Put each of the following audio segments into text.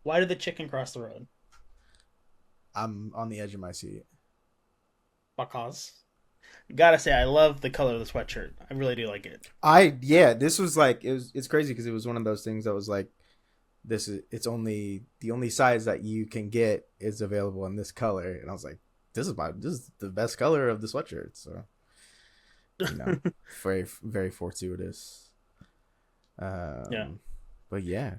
Why did the chicken cross the road? I'm on the edge of my seat. Because gotta say, I love the color of the sweatshirt. I really do like it. This was like it's crazy because it was one of those things that was like it's only the only size that you can get is available in this color, and I was like, this is the best color of the sweatshirt. So you know, very very fortuitous. Yeah. Um, but yeah,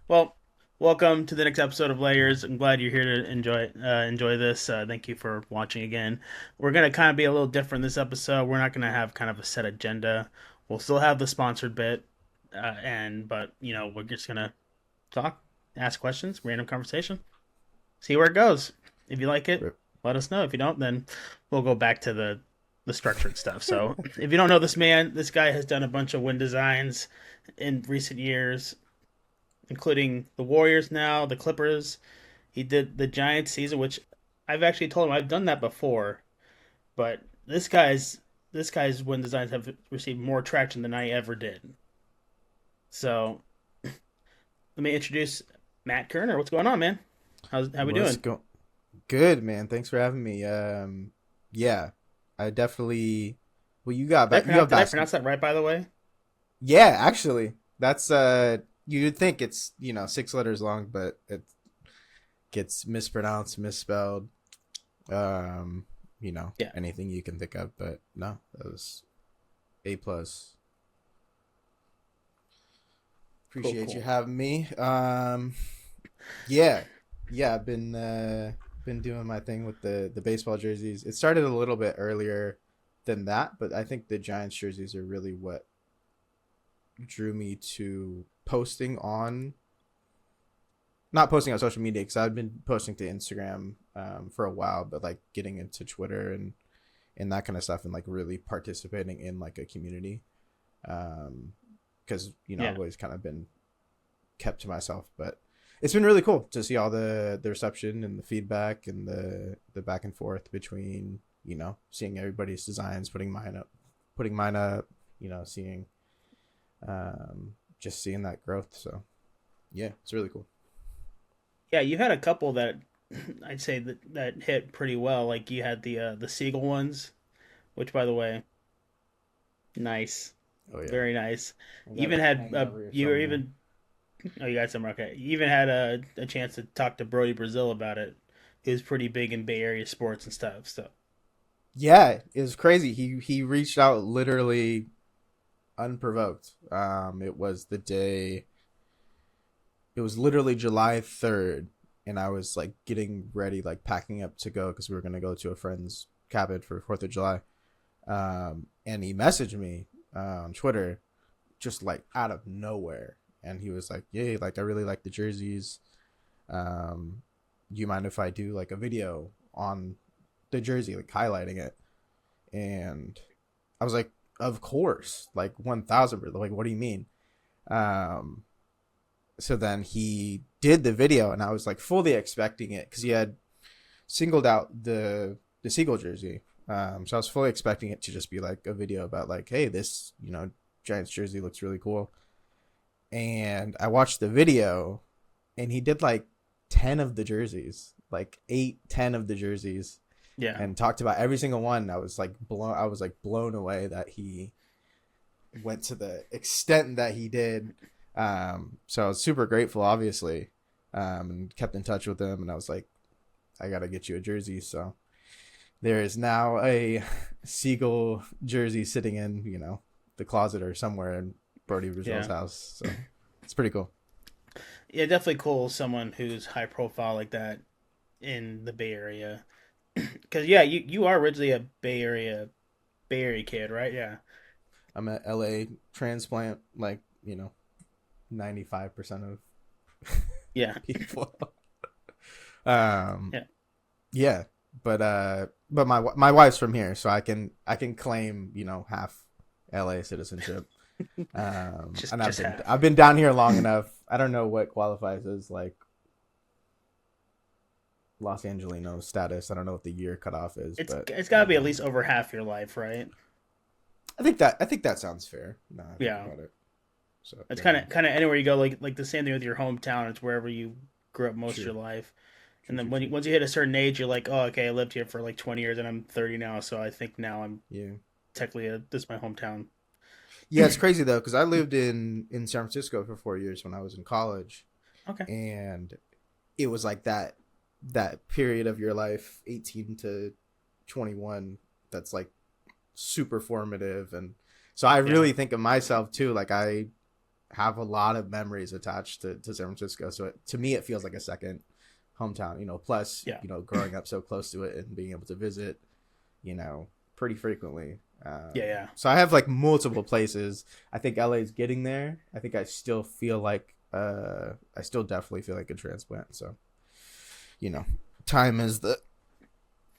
Well, welcome to the next episode of Layers. I'm glad you're here to enjoy this. Thank you for watching again. We're gonna kind of be a little different this episode. We're not gonna have kind of a set agenda. We'll still have the sponsored bit, but we're just gonna talk, ask questions, random conversation, see where it goes. If you like it, let us know. If you don't, then we'll go back to the structured stuff. So if you don't know this man, this guy has done a bunch of wind designs in recent years, including the Warriors now, the Clippers. He did the Giants season, which I've actually told him I've done that before, but this guy's wind designs have received more traction than I ever did. So let me introduce Matt Kirner. What's going on, man? How we what's doing? go good, man. Thanks for having me. Yeah, I definitely. Well, you have Did I basket. pronounce that right? By the way, Yeah, actually, that's you'd think it's 6 letters long, but it gets mispronounced, misspelled. yeah, Anything you can think of, but no, that was A plus. cool, Appreciate you cool. having me. Yeah, yeah, I've been doing my thing with the baseball jerseys. It started a little bit earlier than that, but I think the Giants jerseys are really what drew me to not posting on social media because I've been posting to Instagram for a while, but like getting into Twitter and that kind of stuff and like really participating in like a community. Because I've Yeah, always kind of been kept to myself, but it's been really cool to see all the reception and the feedback and the back and forth between seeing everybody's designs, putting mine up, seeing just seeing that growth. So yeah, it's really cool. yeah. You had a couple that I'd say that hit pretty well. Like you had the Seagull ones, which by the way, nice, Oh yeah, very nice. I You got even it had hanging over here you were somewhere. even oh, you got some, okay. You even had a chance to talk to Brody Brazil about it. He was pretty big in Bay Area sports and stuff. So Yeah, it was crazy. He reached out literally unprovoked. It was the day. It was literally July 3rd, and I was like getting ready, like packing up to go because we were gonna go to a friend's cabin for Fourth of July. And he messaged me on Twitter, just like out of nowhere, and he was like, "Yeah, like I really like the jerseys. Um, do you mind if I do like a video on the jersey, like highlighting it?" And I was like, "Of course, like 1,000. Like, what do you mean?" Um, so then he did the video, and I was like fully expecting it because he had singled out the Seagull jersey. So I was fully expecting it to just be like a video about like, hey, this Giants jersey looks really cool. And I watched the video, and he did like 10 of the jerseys, like 8, 10 of the jerseys, yeah, and talked about every single one. I was like blown away that he went to the extent that he did. So I was super grateful, obviously, and kept in touch with him. And I was like, I gotta get you a jersey. So there is now a Seagull jersey sitting in the closet or somewhere in Brody Brazil's yeah, house. So it's pretty cool. yeah. Definitely cool. Someone who's high profile like that in the Bay Area. Because yeah, you are originally a Bay Area kid, right? Yeah, I'm an LA transplant, like 95% of yeah, people. um, yeah. yeah, but my wife's from here, so I can claim half LA citizenship. Just And just half. I've been down here long enough. I don't know what qualifies as like Los Angelino status. I don't know what the year cutoff is, but It's got to be at least over half your life, right? I think that sounds fair. Now I think Yeah. about it. So It's yeah, kind of anywhere you go. Like the same thing with your hometown. It's wherever you grew up most of true, your life. true, And then true, true. once you hit a certain age, you're like, oh, okay, I lived here for like 20 years, and I'm 30 now, so I think now I'm Yeah. technically this is my hometown. Yeah, it's crazy though because I lived in San Francisco for 4 years when I was in college, Okay. and it was like that period of your life, 18 to 21, that's like super formative, and so I Yeah. really think of myself too. Like I have a lot of memories attached to San Francisco, so to me it feels like a second hometown. Plus Yeah. growing up so close to it and being able to visit, pretty frequently. Yeah. Yeah. So I have like multiple places. I think LA is getting there. I think I still feel like I still definitely feel like a transplant. So you know, time is the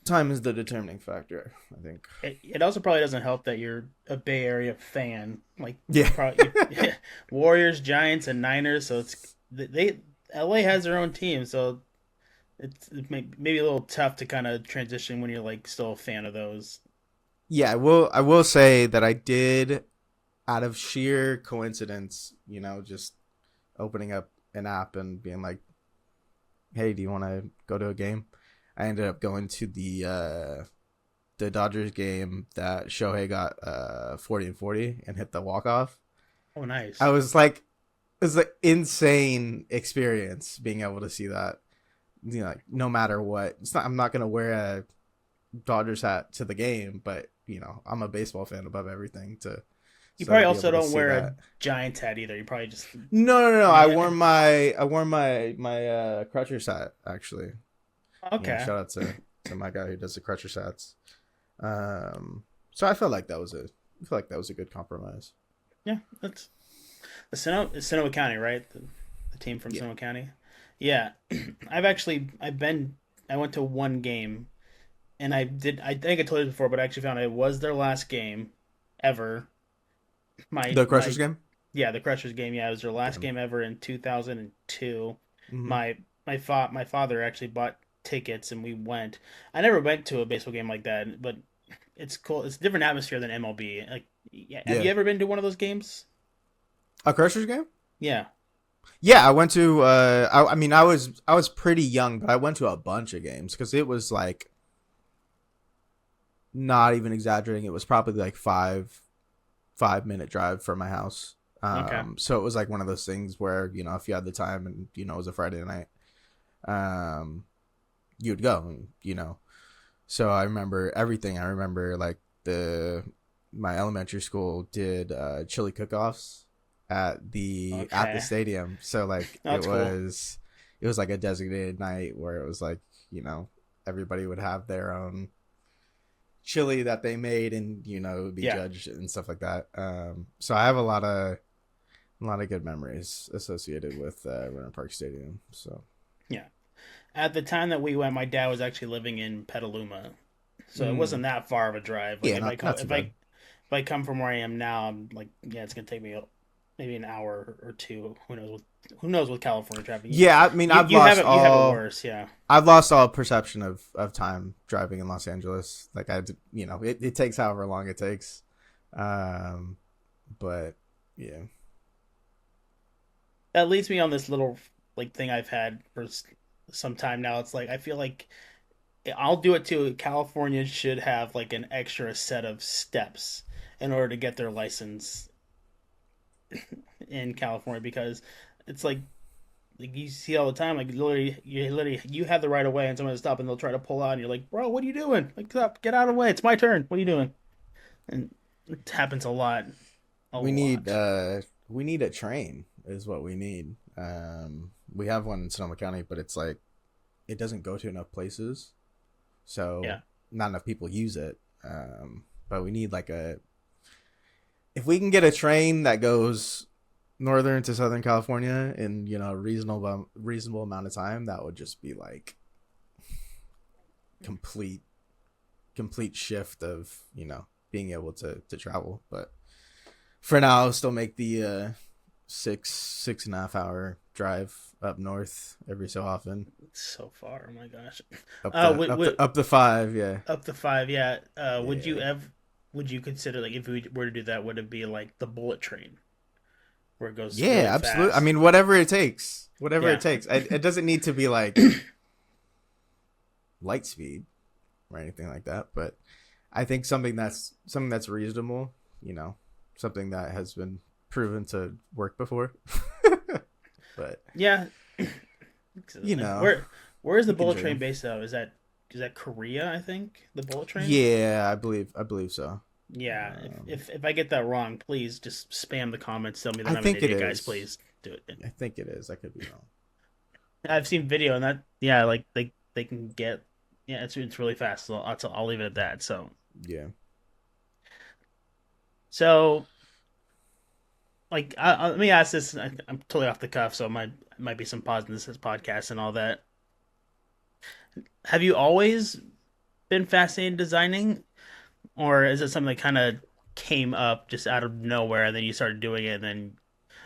time is the determining factor, I think. It also probably doesn't help that you're a Bay Area fan. Like you Yeah. probably Warriors, Giants, and Niners. So they LA has their own team, so it's maybe a little tough to kind of transition when you're like still a fan of those. Yeah, I will say that I did, out of sheer coincidence, just opening up an app and being like, "Hey, do you want to go to a game?" I ended up going to the Dodgers game that Shohei got 40 and 40 and hit the walk off. Oh, I nice. was like, it was an insane experience being able to see that. Like no matter what, I'm not gonna wear a Dodgers hat to the game, but I'm a baseball fan above everything. You So to probably be also able to don't see wear a that. Giants hat either. You probably just No, no, no. I yeah. wore my Crutchers hat actually. Okay. Shout out to my guy who does the Crutchers hats. So I felt like that was a good compromise. Yeah, that's Sonoma County, right? The team from Yeah. Sonoma County. Yeah, I went to one game, and I think I told you before, but I actually found it was their last game ever. My The Crushers my game. Yeah, the Crushers game. Yeah, it was their last Damn. game ever in 2002. Mm-hmm. My father actually bought tickets, and we went. I never went to a baseball game like that, but it's cool. It's a different atmosphere than MLB. Like, yeah, have Yeah. you ever been to one of those games? A Crushers game. Yeah. Yeah, I went to. I mean, I was pretty young, but I went to a bunch of games because it was like, not even exaggerating. It was probably like 5 minute drive from my house. Okay. So it was like one of those things where if you had the time and it was a Friday night, um, you'd go. So I remember everything. I remember like my elementary school did chili cook-offs at the Okay. stadium. So like it That's cool. was it was like a designated night where it was like, everybody would have their own chili that they made, and it would be Yeah. judged and stuff like that. So I have a lot of good memories associated with Renner Park Stadium. So Yeah. At the time that we went, my dad was actually living in Petaluma, so it mm, wasn't that far of a drive. Like yeah, not too bad. if I come from where I am now, I'm like, yeah, it's gonna take me maybe an hour or two. Who knows with California traffic? Yeah, I mean, You have it worse. Yeah. I've lost all perception of time driving in Los Angeles. Like it takes however long it takes. Um, but yeah, That leads me on this little like thing I've had for some time now. It's like I feel like I'll do it too. California should have like an extra set of steps in order to get their license in California because it's like you see all the time. Like literally you have the right of way and someone to stop and they'll try to pull out and you're like, bro, what are you doing? Like, stop, get out of the way. It's my turn. What are you doing? And it happens a lot, a we need lot. uh we need a train is what we need. We have one in Sonoma County, but it's like it doesn't go to enough places, so Yeah, not enough people use it. But we need like if we can get a train that goes northern to southern California in a reasonable amount of time, that would just be like complete complete shift of being able to travel. But for now, I'll still make the 6.5 hour drive up north every so often. it's so far. Oh my gosh. Up the Would, up the would up the five, yeah. up to five? Yeah. Yeah. Would you consider like if we were to do that, would it be like the bullet train? where it goes Yeah, really absolutely. I fast. mean, whatever it takes. Whatever it Yeah, takes. It doesn't need to be like light speed or anything like that, but I think something that's reasonable, you know, something that has been proven to work before. But yeah. you know, Where is the you can bullet train dream. based out of? Is that Korea? I think the bullet train. Yeah, I believe so. Yeah. Um, If I get that wrong, please just spam the comments. Tell me that I I'm an think it idiot, guys. is. Please do it. I think it is. I could be wrong. I've seen video and that. Yeah, like they can get. Yeah, it's really fast. So I'll leave it at that. Yeah. So like let me ask this. I'm totally off the cuff, so might be some pause in this podcast and all that. Have you always been fascinated in designing, or is it something that kind of came up just out of nowhere and then you started doing it and then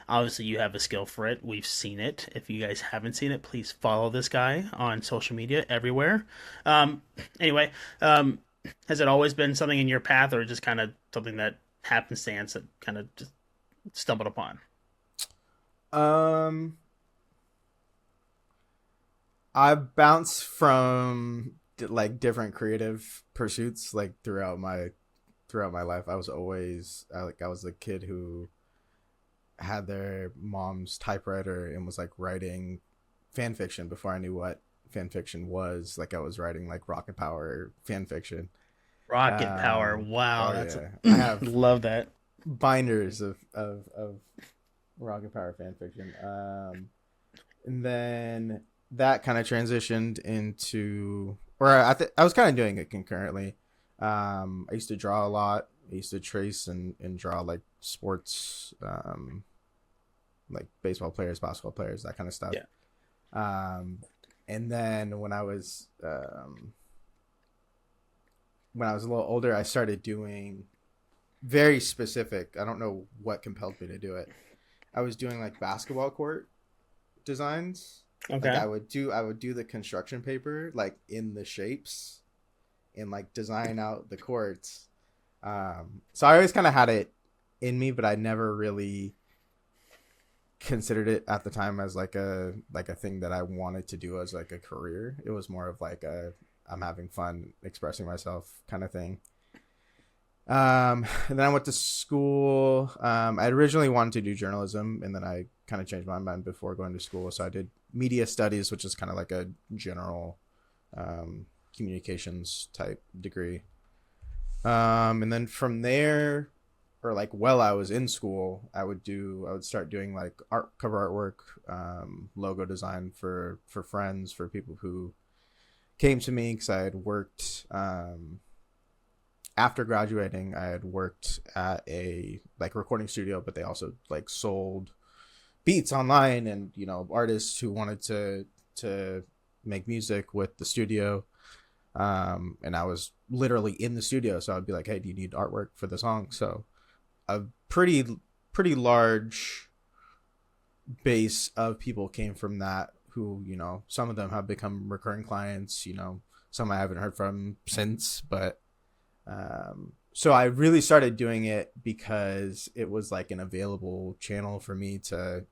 obviously you have a skill for it. We've seen it. If you guys haven't seen it, please follow this guy on social media everywhere. um anyway, has it always been something in your path or just kind of something that happenstance that kind of just stumbled upon? Um, I bounce from like different creative pursuits like throughout my life. I was a kid who had their mom's typewriter and was like writing fan fiction before I knew what fan fiction was. Like I was writing like rocket power fan fiction. Rocket power, wow, Oh that's yeah, I have love that. binders of rocket power fan fiction. And then that kind of transitioned into, or I was kind of doing it concurrently. I used to draw a lot. I used to trace and draw like sports, like baseball players, basketball players, that kind of stuff. Yeah. Um, and then when I was a little older, I started doing very specific. I don't know what compelled me to do it. I was doing like basketball court designs. Like Okay. I would do the construction paper like in the shapes and like design out the courts. So I always kind of had it in me, but I never really considered it at the time as like a thing that I wanted to do as like a career. It was more of like a I'm having fun expressing myself kind of thing. And then I went to school. I originally wanted to do journalism, and then I kind of changed my mind before going to school. So I did media studies, which is kind of like a general communications type degree. And then from there, or like while I was in school, I would start doing like cover artwork, logo design for friends, for people who came to me because I had worked. After graduating, I had worked at a like recording studio, but they also like sold beats online, and artists who wanted to make music with the studio. And I was literally in the studio, so I'd be like, "Hey, do you need artwork for the song?" So a pretty large base of people came from that. Who some of them have become recurring clients. Some I haven't heard from since, but so I really started doing it because it was like an available channel for me to,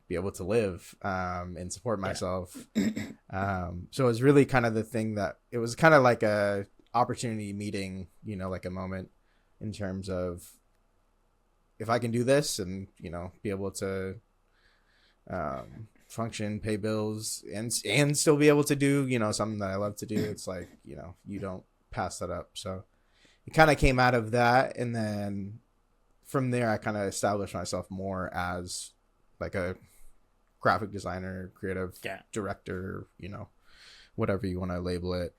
be able to live and support Yeah. myself. So it was really kind of the thing that it was kind of like a opportunity meeting, like a moment in terms of if I can do this and, be able to function, pay bills, and still be able to do, something that I love to do. It's like, you don't pass that up. So it kind of came out of that, and then from there I kind of established myself more as like a graphic designer, creative Yeah. director, whatever you want to label it.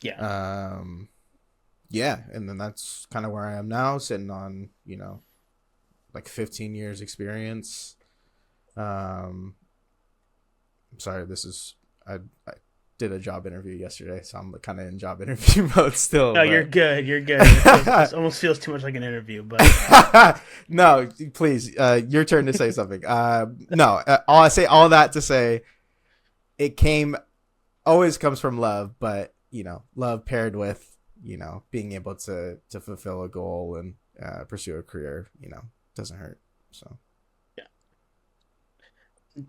Yeah. Yeah, and then that's kind of where I am now, sitting on like 15 years experience. I'm sorry, I did a job interview yesterday, so I'm kind of in job interview mode still. No, you're But good. You're good. It almost feels too much like an interview, but no, please, your turn to say something. No, all that to say, it always comes from love, but love paired with being able to fulfill a goal and pursue a career, doesn't hurt. So Yeah.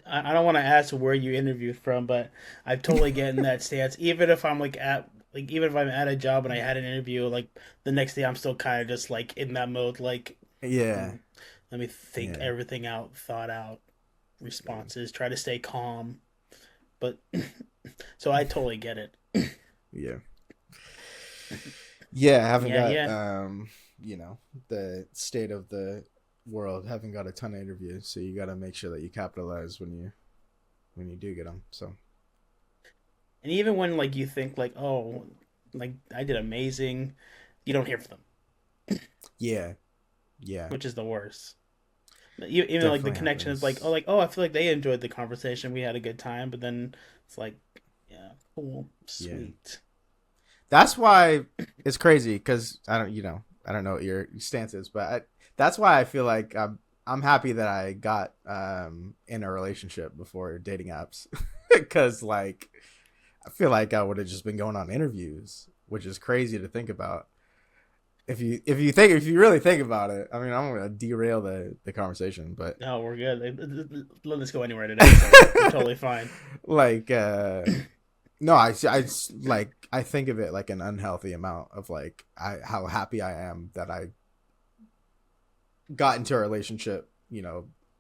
I don't want to ask where you interviewed from, but I totally get in that stance. Even if I'm even if I'm at a job and I had an interview, like the next day I'm still kind of just like in that mode, like, yeah, hmm, let me think yeah, everything out, thought out responses, try to stay calm. But so I totally get it. yeah, yeah. I haven't Yeah, got yeah. you know, the state of the world. Haven't got a ton of interviews, so you got to make sure that you capitalize when you do get them. So And even when like you think like, oh, like I did amazing, you don't hear from them, yeah, yeah, which is the worst. Even like the definitely connection is like, happens. oh, I feel like they enjoyed the conversation, we had a good time, but then it's like, yeah, cool, Yeah, sweet. that's why it's crazy because I don't know what your stance is, but that's why I feel like I'm happy that I got in a relationship before dating apps because like I feel like I would have just been going on interviews, which is crazy to think about. If you really think about it, I mean, I'm gonna derail the conversation, but No, we're good. Let us go anywhere today, so we're totally fine. like no, I like I think of it like an unhealthy amount of like how happy I am that I got into a relationship,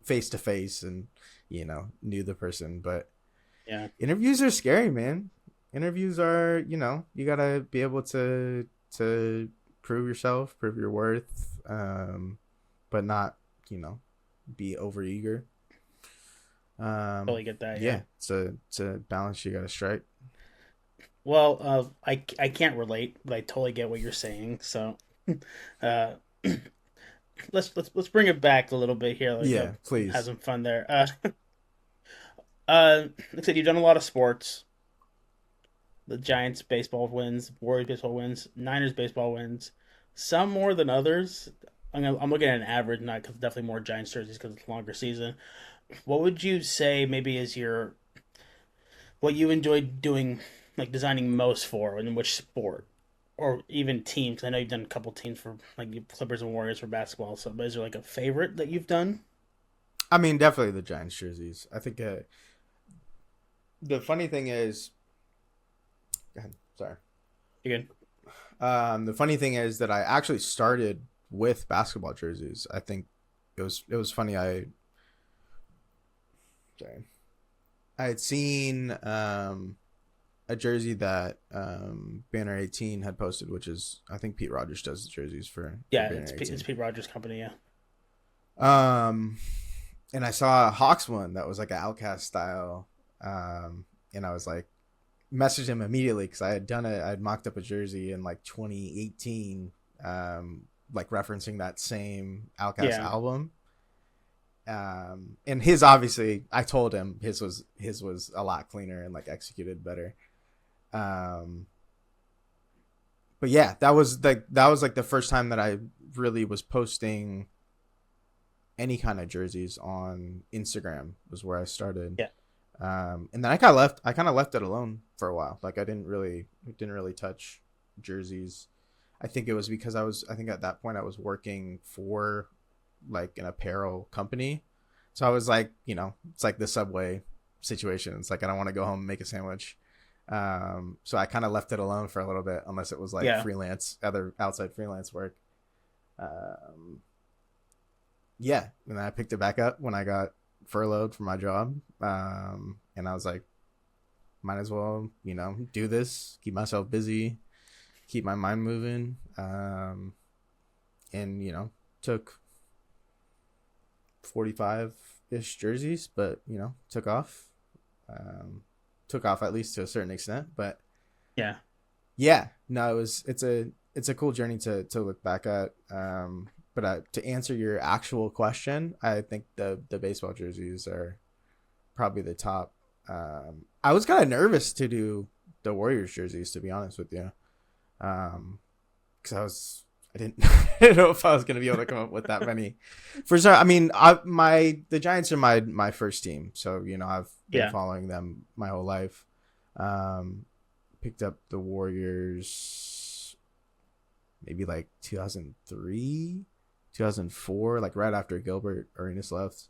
face to face and knew the person. But Yeah, interviews are scary, man. Interviews are, you gotta be able to prove yourself, prove your worth, but not, you know, be over eager. totally get that. Yeah. Yeah, it's a balance you gotta strike. Well, I can't relate, but I totally get what you're saying. So, uh, let's bring it back a little bit here. Like, Yeah, have please. some fun there. Like I said, you've done a lot of sports. The Giants baseball wins, Warriors baseball wins, Niners baseball wins. Some more than others. I'm looking at an average, not because definitely more Giants jerseys because it's a longer season. What would you say maybe is your what you enjoyed doing, like designing most for, and in which sport, or even teams? I know you've done a couple teams for like Clippers and Warriors for basketball. So, but is there like a favorite that you've done? I mean, definitely the Giants jerseys. I think the funny thing is, go ahead, sorry. You good? The funny thing is that I actually started with basketball jerseys. I think it was funny. Sorry, I had seen a jersey that Banner 18 had posted, which is I think Pete Rogers does the jerseys for Yeah, Banner It's 18. Pete Rogers' company. Yeah, Um, and I saw a Hawks one that was like an Outcast style. And I was like, messaged him immediately because I had done it. I had mocked up a jersey in like 2018, like referencing that same Outcast yeah, album. And his obviously, I told him his was a lot cleaner and like executed better. Um, but yeah, that was like the first time that I really was posting any kind of jerseys on Instagram was where I started. yeah, And then I kind of left it alone for a while. Like I didn't really touch jerseys. I think it was because I think at that point I was working for like an apparel company. So I was like, it's like the Subway situation. It's like I don't want to go home and make a sandwich. So I kind of left it alone for a little bit, unless it was like yeah. freelance, other outside freelance work. Um, yeah, and then I picked it back up when I got furloughed from my job. And I was like, might as well, do this, keep myself busy, keep my mind moving. And took 45 ish jerseys, but took off. Took off at least to a certain extent, but Yeah. yeah, no, it's a cool journey to look back at. But to answer your actual question, I think the baseball jerseys are probably the top. I was kind of nervous to do the Warriors jerseys, to be honest with you, because I didn't I didn't know if I was gonna be able to come up with that many. For sure, I mean, the Giants are my first team, so I've been Yeah. following them my whole life. Um, Picked up the Warriors maybe like 2003, 2004, like right after Gilbert Arenas left.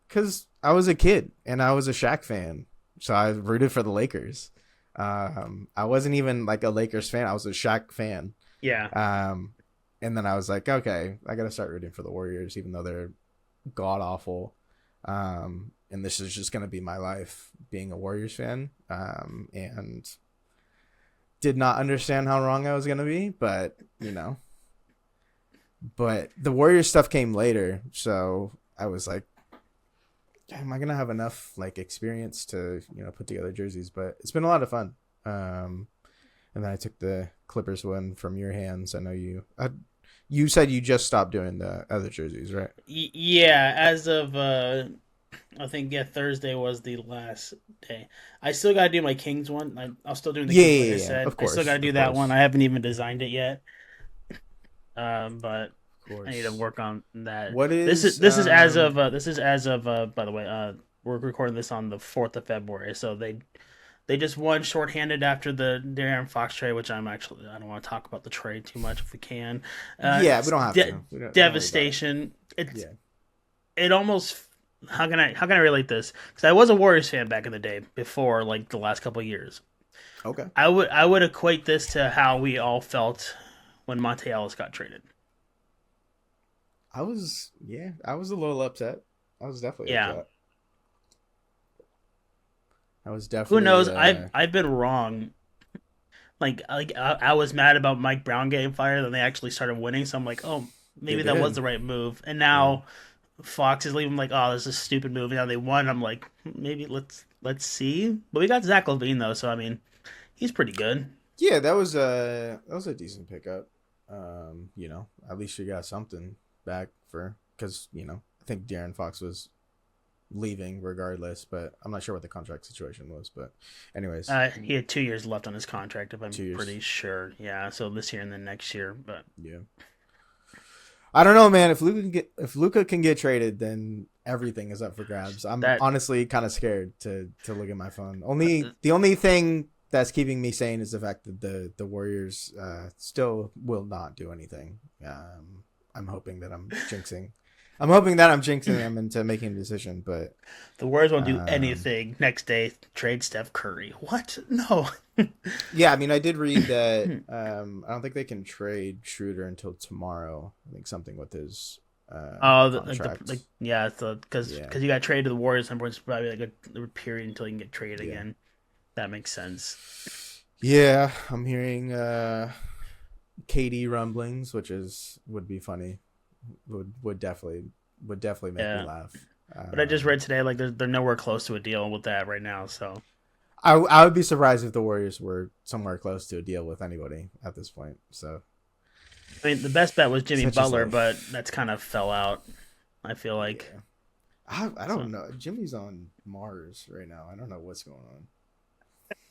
Because I was a kid and I was a Shaq fan, so I rooted for the Lakers. I wasn't even like a Lakers fan; I was a Shaq fan. Yeah. Um, and then I was like, okay, I gotta start rooting for the Warriors, even though they're god awful. And this is just gonna be my life being a Warriors fan. And did not understand how wrong I was gonna be, but but the Warriors stuff came later, so I was like, am I gonna have enough like experience to put together jerseys? But it's been a lot of fun. And then I took the Clippers one from your hands. I know you said you just stopped doing the other jerseys, right? Yeah, as of I think Thursday was the last day. I still gotta do my Kings one. I'll still doing the Yeah, Kings, like yeah, I yeah. said. Of I still course, gotta do of that one. course, I haven't even designed it yet. But of I need to course. work on that. What This is is this is as of this is as of by the way, we're recording this on the 4th of February, so they just won shorthanded after the Darren Fox trade, which I don't want to talk about the trade too much if we can. Yeah, we It's don't have to. Don't worry about it. devastation. Yeah. It almost, how can I relate this? Because I was a Warriors fan back in the day before like the last couple of years. Okay. I would equate this to how we all felt when Monte Ellis got traded. I was a little upset. I was definitely Yeah. upset. I was Who definitely knows? I've been wrong. I was mad about Mike Brown getting fired, and they actually started winning. So I'm like, oh, they maybe that was did. the right move. And Yeah. now Fox is leaving. I'm like, oh, this is a stupid move. And now they won. I'm like, maybe let's see. But we got Zach LaVine though, so I mean, he's pretty good. Yeah, that was a decent pickup. At least you got something back for because I think Darren Fox was leaving regardless, but I'm not sure what the contract situation was. But anyways, He had 2 years left on his contract, if I'm 2 years. pretty sure. Yeah, so this year and then next year. But Yeah. I don't know, man. If Luca can get traded, then everything is up for grabs. I'm that honestly kind of scared to look at my phone. uh, The only thing that's keeping me sane is the fact that the Warriors still will not do anything. I'm hoping that I'm jinxing. I'm hoping that I'm jinxing them into making a decision, but the Warriors won't do um, anything. Next day, trade Steph Curry. What? No. yeah, I mean, I did read that I don't think they can trade Schroeder until tomorrow. I think something with his Oh, contract. yeah, so because Yeah, you got traded to the Warriors, and it's probably like a period until you can get traded yeah. again. That makes sense. Yeah, I'm hearing KD rumblings, which is would be funny. Would definitely make me Yeah, laugh. but I just read Um, today like they're nowhere close to a deal with that right now. So I would be surprised if the Warriors were somewhere close to a deal with anybody at this point. So I mean, the best bet was Jimmy such is Butler, but life. that's kind of fell out. I feel like Yeah, I so don't know. Jimmy's on Mars right now. I don't know what's going on.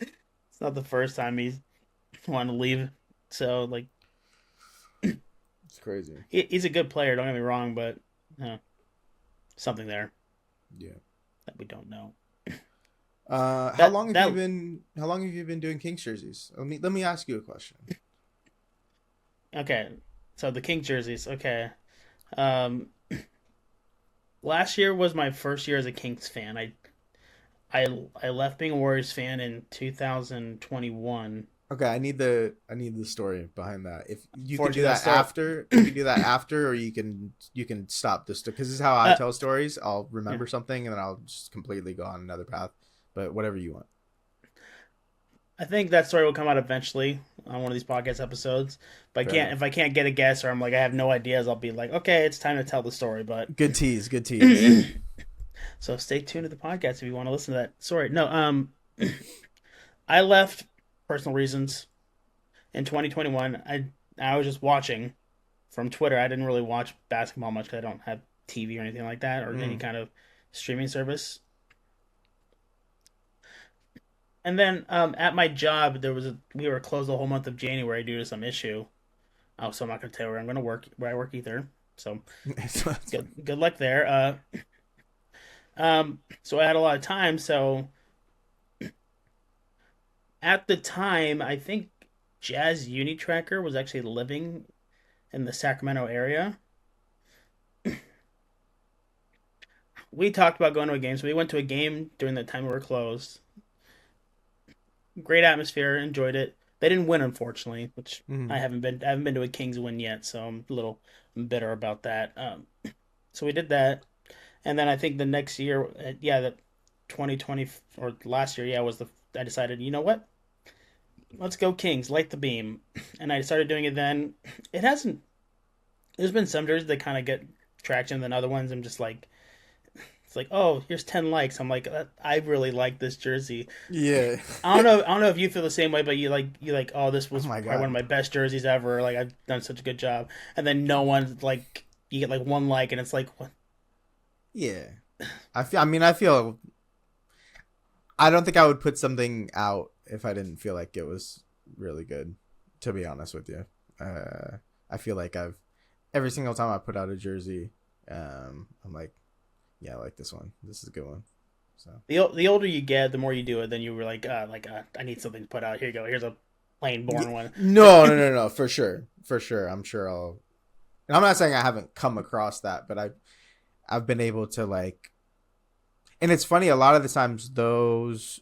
it's not the first time he's wanted to leave. So like It's crazy. he's a good player. Don't get me wrong, but uh, something there Yeah. that we don't know. How long have you That been? How long have you been doing Kings jerseys? Let me ask you a question. okay. So the King jerseys. Okay. Um, last year was my first year as a Kings fan. I left being a Warriors fan in 2021. Okay, I need the story behind that. If you can Unfortunately, do that that start. after, you can do that after, or you can stop this because this is how I Uh, tell stories. I'll yeah. remember something and then I'll just completely go on another path. But whatever you want. I think that story will come out eventually on one of these podcast episodes. But I Fair can't enough. if I can't get a guess or I'm like I have no ideas. I'll be like, okay, it's time to tell the story. But Good tease. Good tease. so stay tuned to the podcast if you want to listen to that story. No, I left personal reasons in 2021. I was just watching from Twitter. I didn't really watch basketball much because I don't have TV or anything like that or any Mm. kind of streaming service. And then at my job, we were closed the whole month of January due to some issue. Oh, so I'm not gonna tell you where I'm gonna work where I work either. So It's fine. good luck there. So I had a lot of time. So at the time, I think Jazz Unitracker was actually living in the Sacramento area. We talked about going to a game, so we went to a game during the time we were closed. Great atmosphere, enjoyed it. They didn't win, unfortunately, which Hmm. I haven't been to a Kings win yet, so I'm a little bitter about that. So we did that, and then I think the next year, yeah, the 2020 or last year, yeah, was the I decided, you know what, let's go Kings, light the beam, and I started doing it. Then it hasn't. There's been some jerseys that kind of get traction, than other ones I'm just like, it's like, oh, here's 10 likes. I'm like, I really like this jersey. Yeah. I don't know if you feel the same way, but you like, oh, this Oh was my probably one of god. my best jerseys ever. Like I've done such a good job, and then no one's like, you get like one like, and it's like, what? Yeah. I feel. I don't think I would put something out if I didn't feel like it was really good. To be honest with you, I feel like I've every single time I put out a jersey, I'm like, yeah, I like this one. This is a good one. So The older you get, the more you do it. Then you were like, I need something to put out. Here you go. Here's a plain yeah, born one. no, no, no, no, for sure, for sure. I'm sure I'll. And I'm not saying I haven't come across that, but I've been able to like. And it's funny. A lot of the times, those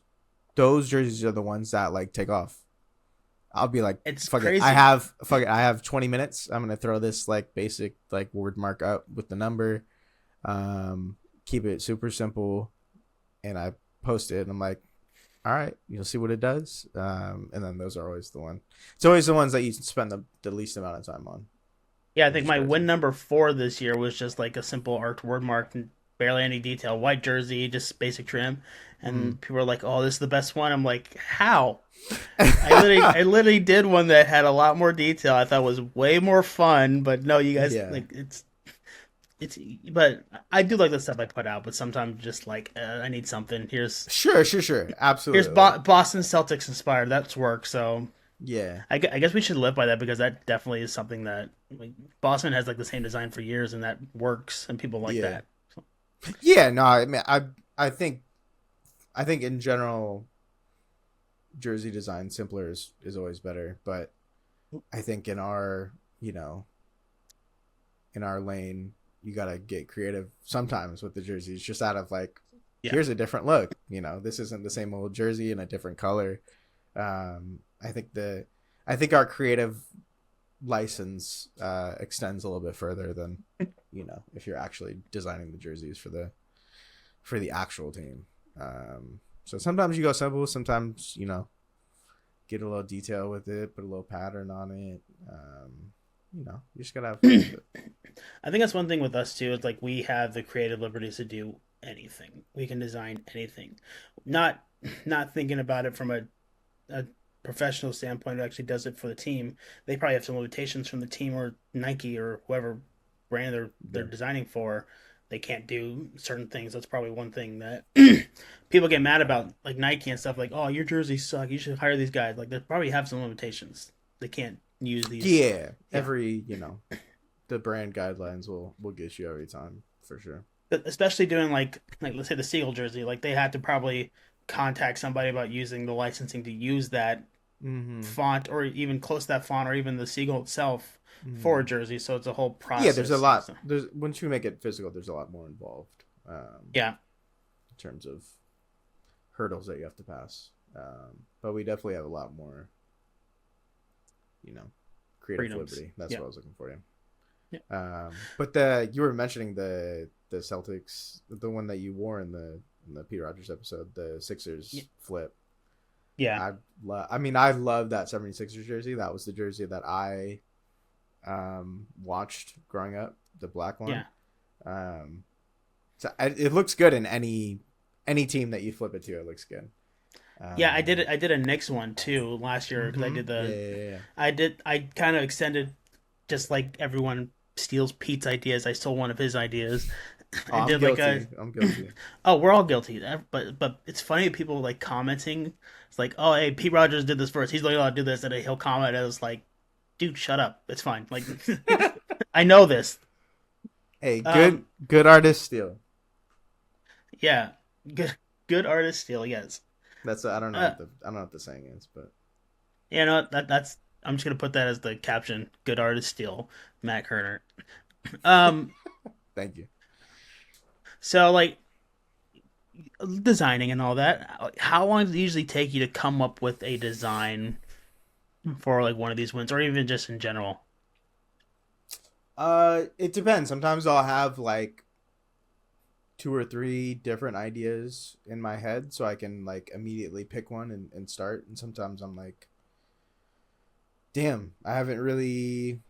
jerseys are the ones that like take off. I'll be like, It's fuck it. crazy. I have 20 minutes. I'm gonna throw this like basic like word mark up with the number. Keep it super simple, and I post it. And I'm like, all right, you'll see what it does. And then those are always the one. It's always the ones that you spend the least amount of time on, Yeah, I which think is my crazy. win number 4 this year was just like a simple art word mark and barely any detail. White jersey, just basic trim. Mm. And people are like, "Oh, this is the best one." I'm like, "How?" I literally did one that had a lot more detail. I thought was way more fun, but no, you guys Yeah. like it's. But I do like the stuff I put out, but sometimes just like I need something. Sure, sure, sure. Here's Absolutely. Like, Boston Celtics inspired. That's work. So yeah. I guess we should live by that because that definitely is something that like, Boston has like the same design for years, and that works, and people like Yeah. that. So, Yeah, no, I mean I think I think in general jersey design simpler is always better, but I think in our, in our lane, you got to get creative sometimes with the jerseys just out of like yeah, here's a different look, this isn't the same old jersey in a different color. I think our creative license extends a little bit further than if you're actually designing the jerseys for the actual team. So sometimes you go simple, sometimes get a little detail with it, put a little pattern on it. You just gotta have fun with it. I think that's one thing with us too. Is like we have the creative liberties to do anything. We can design anything, not not thinking about it from a professional standpoint who actually does it for the team. They probably have some limitations from the team or Nike or whoever brand they're Yeah, designing for. They can't do certain things. That's probably one thing that people get mad about, like Nike and stuff. Like, oh, your jerseys suck. You should hire these guys. Like, they probably have some limitations. They can't use these. yeah. Yeah, Every the brand guidelines will get you every time for sure. but especially doing like let's say the Seagull jersey. Like, they had to probably contact somebody about using the licensing to use that Mm-hmm. font or even close to that font or even the seagull itself for a Mm-hmm. jersey. So it's a whole Yeah, there's a process. lot. So, There's once you make it physical, there's a lot more involved yeah, in terms of hurdles that you have to pass. But we definitely have a lot more, you know, creative freedoms. liberty. That's Yeah, what I was looking for. You. yeah, But the you were mentioning the Celtics, the one that you wore in the Pete Rogers episode, the yeah, Sixers flip. yeah. I mean, I love that 76ers jersey. That was the jersey that I watched growing up, the black one. Yeah. Um, it looks good in any team that you flip it to. It looks good. Yeah, I did it. I did a Knicks one too last year because Mm-hmm. Yeah, yeah, yeah. I kind of extended just like everyone steals Pete's ideas. I stole one of his ideas. Oh, I I'm did like a guilty. I'm guilty. oh, we're all guilty. But it's funny people like commenting. It's like, oh, hey, Pete Rogers did this first. He's like, oh, do this, and then he'll comment as like, dude, shut up. It's fine. Like, I know this. Hey, Um, good artist steal. yeah, good artist still. Yes. That's I don't know Uh, what the I don't know what the saying is, but you know that's. I'm just gonna put that as the caption. Good artist steal, Matt Kirner. Um, Thank you. so like designing and all that. How long does it usually take you to come up with a design for like one of these wins, or even just in general? It depends. Sometimes I'll have like two or three different ideas in my head, so I can like immediately pick one and start. And sometimes I'm like, damn, I haven't really.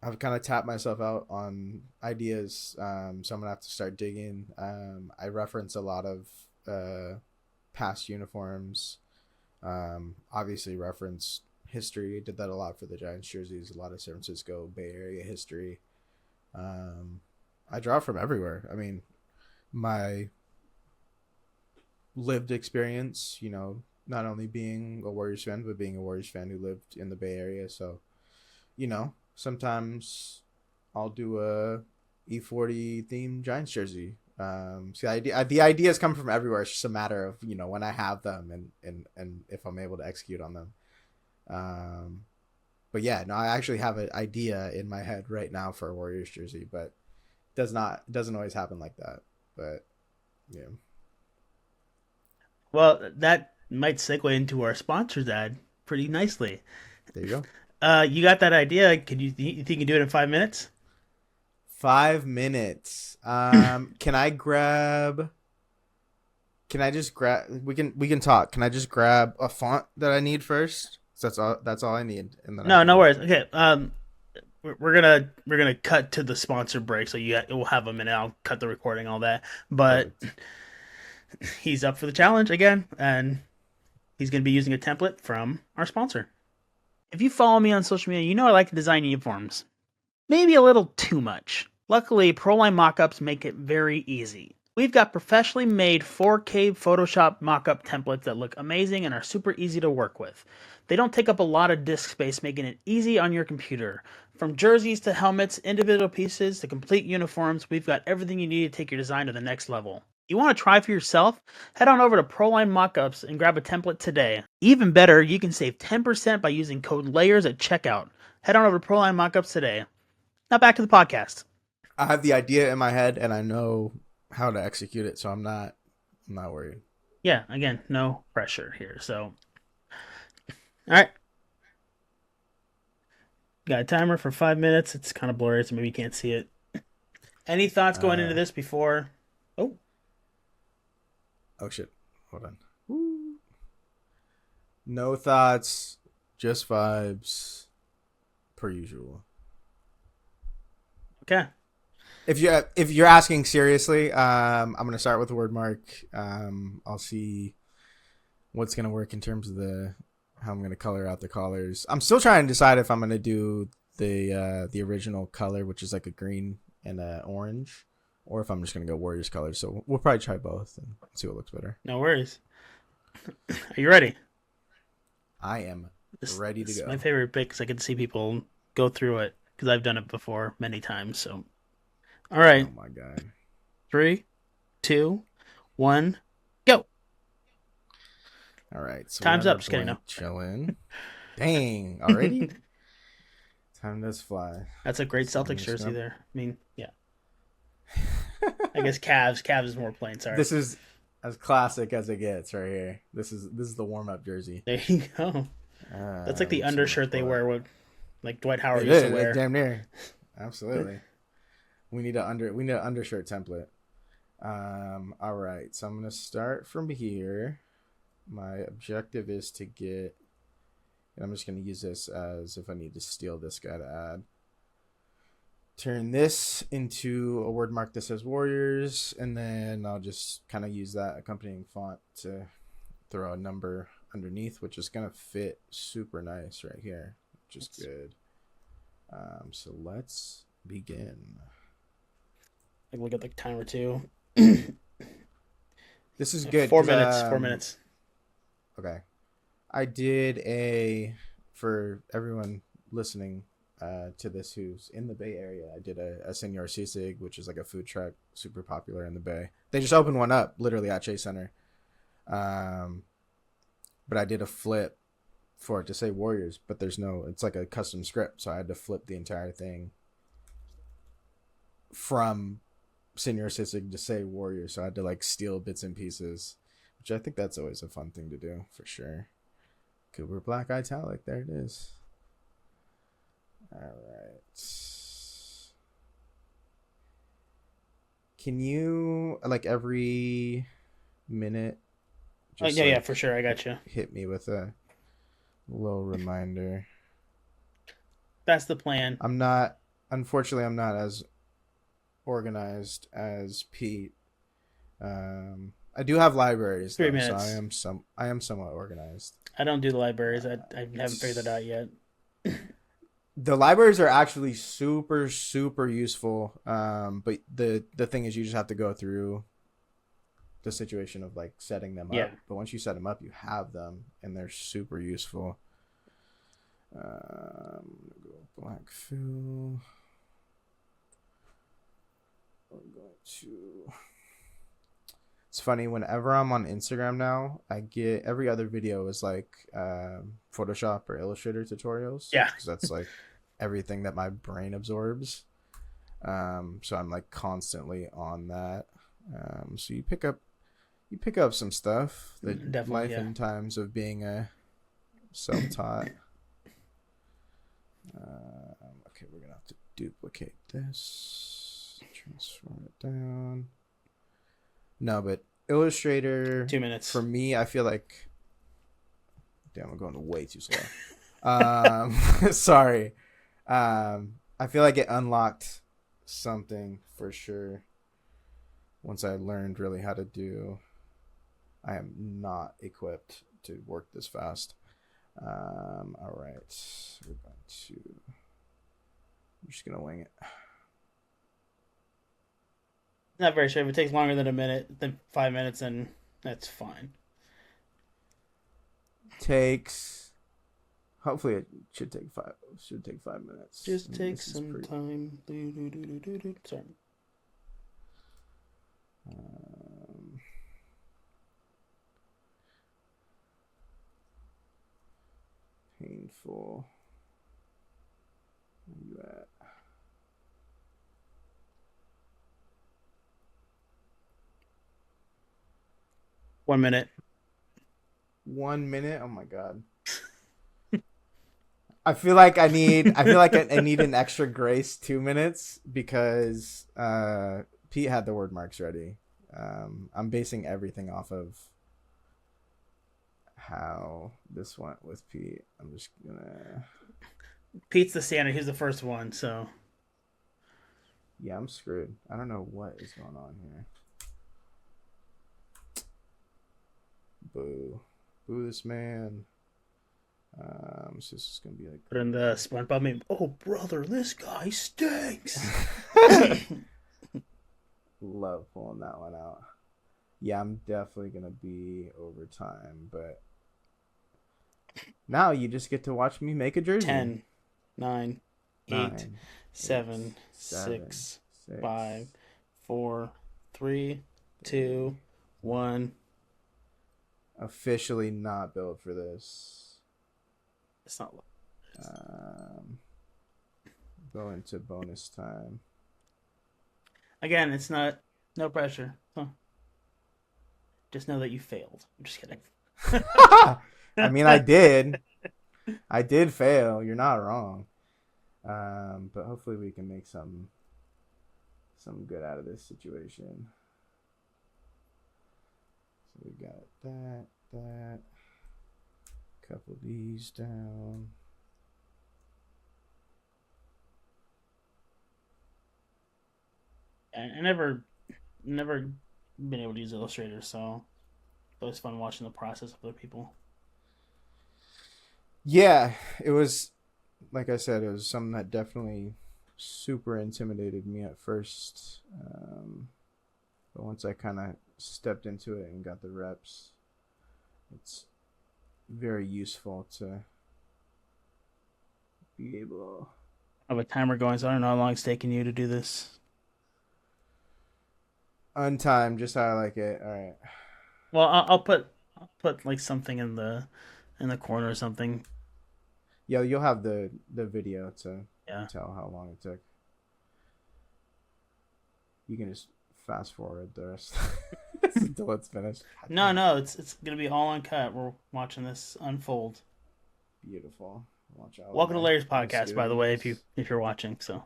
I've kind of tapped myself out on ideas, so I'm gonna have to start digging. I reference a lot of past uniforms. Obviously, reference history. Did that a lot for the Giants jerseys. A lot of San Francisco Bay Area history. Um, I draw from everywhere. I mean, my lived experience, not only being a Warriors fan, but being a Warriors fan who lived in the Bay Area. So, sometimes I'll do a E40 themed Giants jersey. So the ideas come from everywhere. It's just a matter of when I have them and if I'm able to execute on them. Um, but yeah, no, I actually have an idea in my head right now for a Warriors jersey, but doesn't always happen like that. But yeah, Well, that might segue into our sponsors ad pretty nicely. there you go. You got that idea? Could you think you can do it in 5 minutes? 5 minutes. Can I grab? Can I just grab? We can talk. Can I just grab a font that I need first? So that's all. That's all I need, and then I No, no can. worries. Okay. We're gonna cut to the sponsor break, so we'll have a minute. I'll cut the recording, all that. But Perfect. he's up for the challenge again, and he's gonna be using a template from our sponsor. If you follow me on social media, you know I like to design uniforms. Maybe a little too much. Luckily, Proline mockups make it very easy. We've got professionally made 4K Photoshop mockup templates that look amazing and are super easy to work with. They don't take up a lot of disk space, making it easy on your computer. From jerseys to helmets, individual pieces to complete uniforms, we've got everything you need to take your design to the next level. You want to try for yourself? Head on over to Proline Mockups and grab a template today. Even better, you can save 10% by using code LAYERS at checkout. Head on over to Proline Mockups today. Now back to the podcast. I have the idea in my head, and I know how to execute it, so I'm not worried. Yeah, again, no pressure here. So, all right, got a timer for 5 minutes. It's kind of blurry, so maybe you can't see it. Any thoughts going into Uh, this before? Oh, oh shit. Hold on. No thoughts, just vibes, per usual. okay. If you're asking seriously, I'm gonna start with the word mark. I'll see what's gonna work in terms of the how I'm gonna color out the collars. I'm still trying to decide if I'm gonna do the original color, which is like a green and a orange, or if I'm just gonna go Warriors colors. So we'll probably try both and see what looks better. No worries. Are you ready? I am This, ready to this is my go. favorite bit because I can see people go through it because I've done it before many times. So, all Oh right, my god. 3, 2, 1, go. All right, so we Time's have our up. Just kidding. blank No, chilling. Dang, already? Time does fly. that's a great So I'm Celtics just jersey gonna. there. I mean, yeah. I guess Cavs. Cavs is more plain. Sorry. This is as classic as it gets right here. This is the warm up jersey. There you go. That's like the So let's undershirt they pull wear, up. what like Dwight Howard It used to is it, wear. damn near. Absolutely. We need an undershirt template. All right. So I'm gonna start from here. My objective is to get. And I'm just gonna use this as if I need to steal this guy to add. Turn this into a word mark that says Warriors, and then I'll just kind of use that accompanying font to throw a number underneath, which is gonna fit super nice right here, which is good. So let's begin. Like look at the timer too. This is good 4 minutes. because 4 minutes. okay, I did a for everyone listening to this who's in the Bay Area. I did a Senor Sisig, which is like a food truck, super popular in the Bay. They just opened one up literally at Chase Center. But I did a flip for it to say Warriors, but there's no. It's like a custom script, so I had to flip the entire thing from Senior Assistant to say Warriors. So I had to like steal bits and pieces, which I think that's always a fun thing to do for sure. Cooper Black Italic, there it is. All right. Can you like every minute Oh, just yeah, yeah, like for sure. I got you. hit me with a little reminder? That's the plan. I'm not, unfortunately, I'm not as organized as Pete. I do have libraries Three though, so minutes. I am somewhat organized. I don't do the libraries. I haven't figured that out yet. The libraries are actually super super useful. But the thing is, you just have to go through the situation of like setting them Yeah. up. But once you set them up, you have them, and they're super useful. I'm gonna go black fill. I'm going to. It's funny, whenever I'm on Instagram now, I get every other video is like Photoshop or Illustrator tutorials, Yeah. because that's like everything that my brain absorbs. So I'm like constantly on that. So you pick up some stuff, the Definitely, life yeah. and times of being a self-taught. Okay, we're gonna have to duplicate this, transform it down. No, but Illustrator 2 minutes. for me, I feel like, damn, I'm going way too slow. Sorry. I feel like it unlocked something for sure once I learned really how to do. I am not equipped to work this fast. All right, we're going to. I'm just gonna wing it. Not very sure. If it takes longer than a minute, than 5 minutes, then that's fine. Takes. Hopefully, it should take five. Should take 5 minutes. Just I mean, take this is some pretty. time. Sorry. Um, painful. Where you at? One minute. 1 minute. Oh my god. I feel like I need. I feel like I need an extra grace 2 minutes because Pete had the word marks ready. I'm basing everything off of how this went with Pete. I'm just gonna. Pete's the standard. He's the first one, so Yeah, I'm screwed. I don't know what is going on here. Boo. Boo this man. So this is gonna be like put in the SpongeBob meme. Oh, brother, this guy stinks. love pulling that one out. Yeah, I'm definitely gonna be over time, but now you just get to watch me make a jersey. 10, 9, 8, 9, 7, 7, 6, 6, 5, 4, 3, 2, 1. Officially not built for this. It's not. Go into bonus time. Again, it's not. No pressure. Huh. Just know that you failed. I'm just kidding. I mean, I did. I did fail. You're not wrong. But hopefully we can make some good out of this situation. So we got that. Couple of these down. I never been able to use Illustrator, so it was fun watching the process of other people. Yeah, it was, like I said, it was something that definitely super intimidated me at first. But once I kind of stepped into it and got the reps, it's very useful to be able. I have a timer going, so I don't know how long it's taking you to do this. Untime, just how I like it. All right. Well, I'll put like something in the in the corner or something. Yeah, you'll have the video to Yeah. tell how long it took. You can just fast forward the rest until it's finished. God No, damn it. no, it's gonna be all uncut. We're watching this unfold. Beautiful. Watch out, Welcome to Larry's my podcast, by the way, skills. if you're watching. So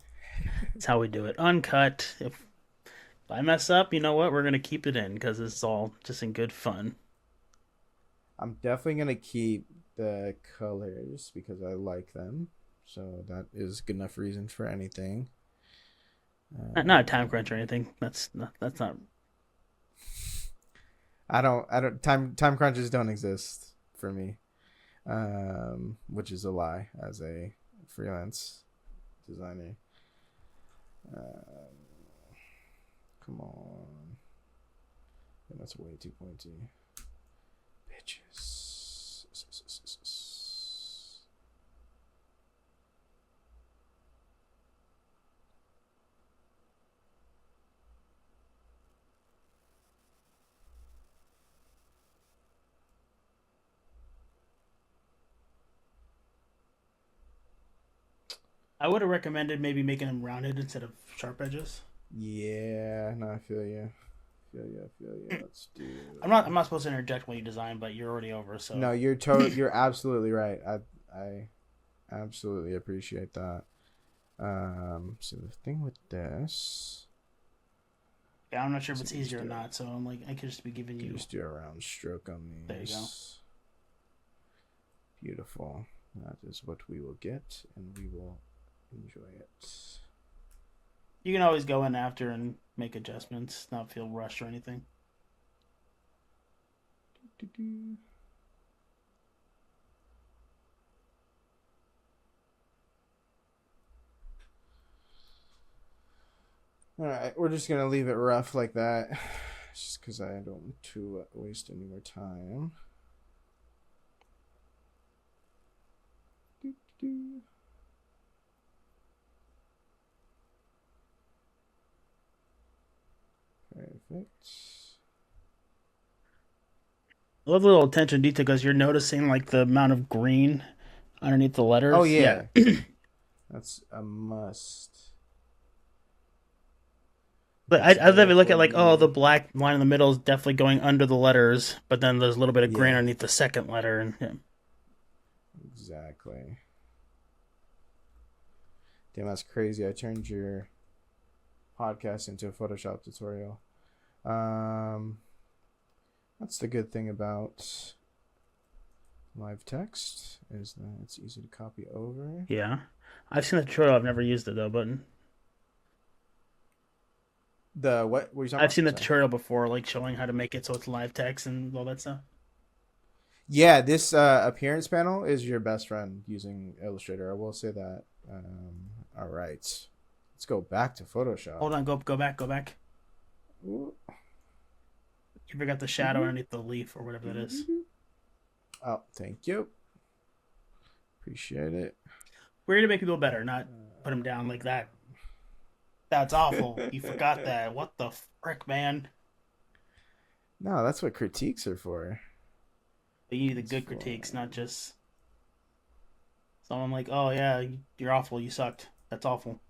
that's how we do it, uncut. If I mess up, you know what? We're gonna keep it in because it's all just in good fun. I'm definitely gonna keep the colors because I like them. So that is good enough reason for anything. Not a time crunch or anything. That's not. I don't time crunches don't exist for me. Which is a lie as a freelance designer. Come on. And that's way too pointy. Bitches. I would have recommended maybe making them rounded instead of sharp edges. Yeah, no, I feel you. Feel you, I feel you. Let's do. I'm not supposed to interject when you design, but you're already over. So No, you're absolutely right. I absolutely appreciate that. So the thing with this, yeah, I'm not sure if so it's we just easier or do not. So I'm like, I could just be giving you you. just do a round stroke on these. There you go. Beautiful. That is what we will get, and we will enjoy it. You can always go in after and make adjustments, not feel rushed or anything. Do-do. All right, we're just gonna leave it rough like that, just because I don't want to waste any more time. Do-do. Perfect. I love the little attention to detail because you're noticing like the amount of green underneath the Oh letters. Yeah, yeah, that's a must. but That's I never look at like, oh, the S1E4. black line in the middle is definitely going under the letters, but then there's a little bit of green Yeah, underneath the second letter, and yeah. exactly. Damn, that's crazy. I turned your podcast into a Photoshop tutorial. Um, that's the good thing about live text is that it's easy to copy over. Yeah. I've seen the tutorial. I've never used it though, but The what were you talking I've about? seen the Sorry. tutorial before, like showing how to make it so it's live text and all that stuff. Yeah, this appearance panel is your best friend using Illustrator. I will say that. All right, let's go back to Photoshop. Hold on, go back, go back. Ooh. You forgot the shadow underneath the leaf or whatever that is. Oh, thank you. Appreciate it. We're here to make people better, not put them down like that. That's awful. You forgot that. What the frick, man? No, that's what critiques are for. But you need the good critiques, not just someone like, oh yeah, you're awful, you sucked. That's awful.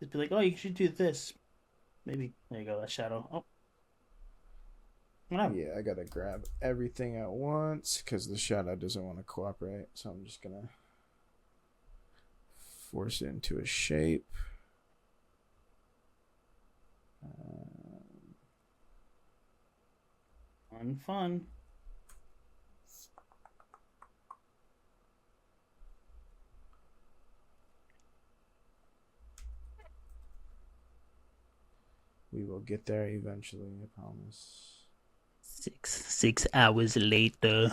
Just be like, oh, you should do this. Maybe. There you go, that shadow. Oh. What happened? Yeah, I gotta grab everything at once because the shadow doesn't want to cooperate. So I'm just gonna force it into a shape. Fun. We will get there eventually, I promise. 6 hours later.